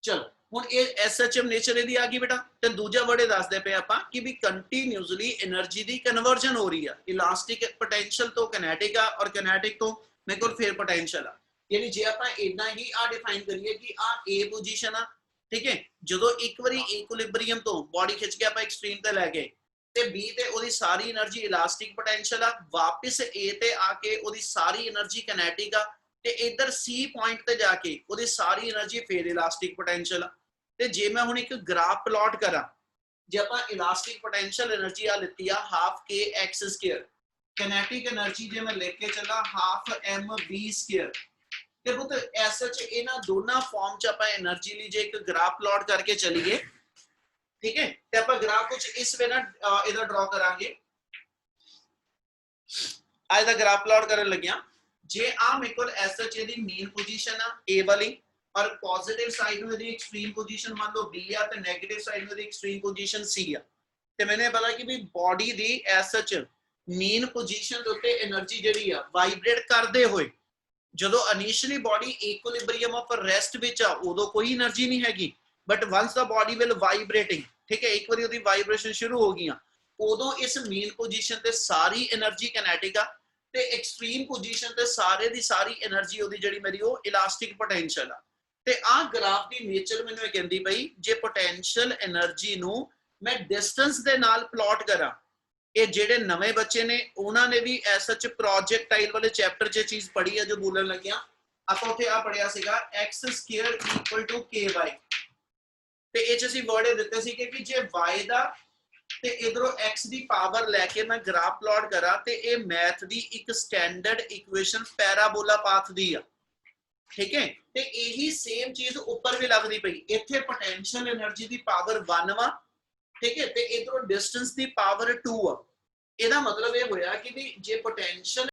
A: ਚਲੋ ਹੁਣ ਇਹ SHM ਨੇਚਰ ਇਹਦੀ ਆ ਗਈ ਬੇਟਾ, ਤੇ ਦੂਜਾ ਵਰਡ ਇਹ ਦੱਸਦੇ ਪਏ ਆਪਾਂ ਕਿ ਵੀ ਕੰਟੀਨਿਊਸਲੀ એનર્ਜੀ ਦੀ ਕਨਵਰਜਨ ਹੋ ਰਹੀ ਆ, ਇਲਾਸਟਿਕ ਪੋਟੈਂਸ਼ੀਅਲ ਤੋਂ kinetic ਆ, ਔਰ kinetic ਤੋਂ ਮੇਰੇ ਕੋਲ ਫਿਰ ਪੋਟੈਂਸ਼ੀਅਲ ਆ। ਯਾਨੀ ਜੇ ਆਪਾਂ ਇਦਾਂ ਹੀ ਆ ਡਿਫਾਈਨ ਕਰੀਏ ਕਿ ਆ A ਪੋਜੀਸ਼ਨ ਆ, ਠੀਕ ਹੈ, ਜਦੋਂ ਇੱਕ ਵਾਰੀ ਇਕੁਇਲਿਬਰੀਅਮ ਤੋਂ ਬਾਡੀ ਖਿੱਚ ਕੇ ਆਪਾਂ ਐਕਸਟ੍ਰੀਮ ਤੇ ਲੈ ਗਏ, ਤੇ B ਤੇ ਉਹਦੀ ਸਾਰੀ એનર્ਜੀ ਇਲਾਸਟਿਕ ਪੋਟੈਂਸ਼ੀਅਲ ਆ, ਵਾਪਸ A ਤੇ ਆ ਕੇ ਉਹਦੀ ਸਾਰੀ એનર્ਜੀ kinetic ਆ, ਤੇ ਇਧਰ C ਪੁਆਇੰਟ ਤੇ ਜਾ ਕੇ ਉਹਦੀ ਸਾਰੀ એનર્ਜੀ ਫੇਰ ਇਲਾਸਟਿਕ ਪੋਟੈਂਸ਼ੀਅਲ ਆ। ਤੇ ਜੇ ਮੈਂ ਹੁਣ ਇੱਕ ਗ੍ਰਾਫ ਪਲਾਟ ਕਰਾਂ, ਜੇ ਆਪਾਂ ਇਲਾਸਟਿਕ ਪੋਟੈਂਸ਼ੀਅਲ એનર્ਜੀ ਆ ਲਿੱਤੀ ਆ ਹਾਫ kx², kinetic એનર્ਜੀ ਜੇ ਮੈਂ ਲੈ ਕੇ ਚੱਲਾਂ ਹਾਫ mv², ਤੇ ਪੁੱਤ ਐਸਾ ਚ ਇਹਨਾਂ ਦੋਨਾਂ ਫਾਰਮ ਚ ਆਪਾਂ એનર્ਜੀ ਲਈ ਜੇ ਇੱਕ ਗ੍ਰਾਫ ਪਲਾਟ ਕਰਕੇ ਚਲੀਏ, ਠੀਕ ਹੈ, ਤੇ ਆਪਾਂ ਗ੍ਰਾਫ ਕੁਝ ਇਸ ਵੇ ਨਾ ਇਹਦਾ ਡਰਾ ਕਰਾਂਗੇ। ਅੱਜ ਦਾ ਗ੍ਰਾਫ ਪਲਾਟ ਕਰਨ ਲੱਗਿਆ, ਜੇ ਆ ਮੇਰੇ ਕੋਲ ਐਸਾ ਚ ਇਹਦੀ ਮੇਨ ਪੋਜੀਸ਼ਨ ਆ A ਵਾਲੀ, ਔਰ ਪੋਜ਼ਿਟਿਵ ਸਾਈਡ ਨੂੰ ਇਹਦੀ ਐਕਸਟ੍ਰੀਮ ਪੋਜੀਸ਼ਨ ਮੰਨ ਲਓ B ਆ ਤੇ ਨੈਗੇਟਿਵ ਸਾਈਡ ਨੂੰ ਇਹਦੀ ਐਕਸਟ੍ਰੀਮ ਪੋਜੀਸ਼ਨ C ਆ ਤੇ ਮੈਨੂੰ ਇਹ ਪਤਾ ਕਿ ਵੀ ਬਾਡੀ ਦੀ ਐਸ ਸੱਚ ਮੀਨ ਪੋਜੀਸ਼ਨ ਦੇ ਉੱਤੇ એનર્ਜੀ ਜਿਹੜੀ ਆ ਵਾਈਬ੍ਰੇਟ ਕਰਦੇ ਹੋਏ ਜਦੋਂ initially body equilibrium of rest ਵਿੱਚ ਆ ਉਦੋਂ ਕੋਈ એનર્ਜੀ ਨਹੀਂ ਹੈਗੀ ਬਟ ਵਾਂਸ ਦਾ ਬਾਡੀ ਵਿਲ ਵਾਈਬ੍ਰੇਟਿੰਗ ਠੀਕ ਹੈ ਇੱਕ ਵਾਰੀ ਉਹਦੀ ਵਾਈਬ੍ਰੇਸ਼ਨ ਸ਼ੁਰੂ ਹੋ ਗਈਆਂ ਉਦੋਂ ਇਸ ਮੀਨ ਪੋਜੀਸ਼ਨ ਤੇ ਸਾਰੀ એનર્ਜੀ ਕਿਨੈਟਿਕ ਆ ਤੇ ਐਕਸਟ੍ਰੀਮ ਪੋਜੀਸ਼ਨ ਤੇ ਸਾਰੇ ਦੀ ਸਾਰੀ એનર્ਜੀ ਉਹਦੀ ਜਿਹੜੀ ਮੇਰੀ ਉਹ ਇਲਾਸਟਿਕ ਪੋਟੈਂਸ਼ੀਅਲ ਆ ਤੇ ਆਹ ਗ੍ਰਾਫ ਦੀ ਨੇਚਰ ਮੈਨੂੰ ਇਹ ਕਹਿੰਦੀ ਪਈ ਜੇ ਪੋਟੈਂਸ਼ੀਅਲ એનર્ਜੀ ਨੂੰ ਮੈਂ ਡਿਸਟੈਂਸ ਦੇ ਨਾਲ ਪਲਾਟ ਕਰਾਂ ਇਹ ਜਿਹੜੇ ਨਵੇਂ ਬੱਚੇ ਨੇ ਉਹਨਾਂ ਨੇ ਵੀ ਐਸ ਸੱਚ ਪ੍ਰੋਜੈਕਟਾਈਲ ਵਾਲੇ ਚੈਪਟਰ 'ਚ ਚੀਜ਼ ਪੜ੍ਹੀ ਆ ਜੋ ਬੋਲਣ ਲੱਗਿਆ ਆਪਾਂ ਉੱਥੇ ਆ ਪੜਿਆ ਸੀਗਾ x² = ky ਤੇ ਇਹ 'ਚ ਅਸੀਂ ਵਰਡ ਦਿੱਤੇ ਸੀ ਕਿ ਜੇ y ਦਾ ਤੇ ਇਧਰੋਂ x ਦੀ ਪਾਵਰ ਲੈ ਕੇ ਮੈਂ ਗ੍ਰਾਫ ਪਲਾਟ ਕਰਾਂ ਤੇ ਇਹ ਮੈਥ ਦੀ ਇੱਕ ਸਟੈਂਡਰਡ ਇਕੁਏਸ਼ਨ ਪੈਰਾਬੋਲਾ ਪਾਥ ਦੀ ਆ ਠੀਕ ਹੈ ਤੇ ਇਹੀ ਸੇਮ ਚੀਜ਼ ਉੱਪਰ ਵੀ ਲੱਗਦੀ ਪਈ ਇੱਥੇ ਪੋਟੈਂਸ਼ੀਅਲ એનર્ਜੀ ਦੀ ਪਾਵਰ 1 ਵਾ ਠੀਕ ਹੈ ਤੇ ਇਧਰੋਂ ਡਿਸਟੈਂਸ ਦੀ ਪਾਵਰ 2 ਆ ਇਹਦਾ ਮਤਲਬ ਇਹ ਹੋਇਆ ਕਿ ਵੀ ਜੇ ਪੋਟੈਂਸ਼ੀਅਲ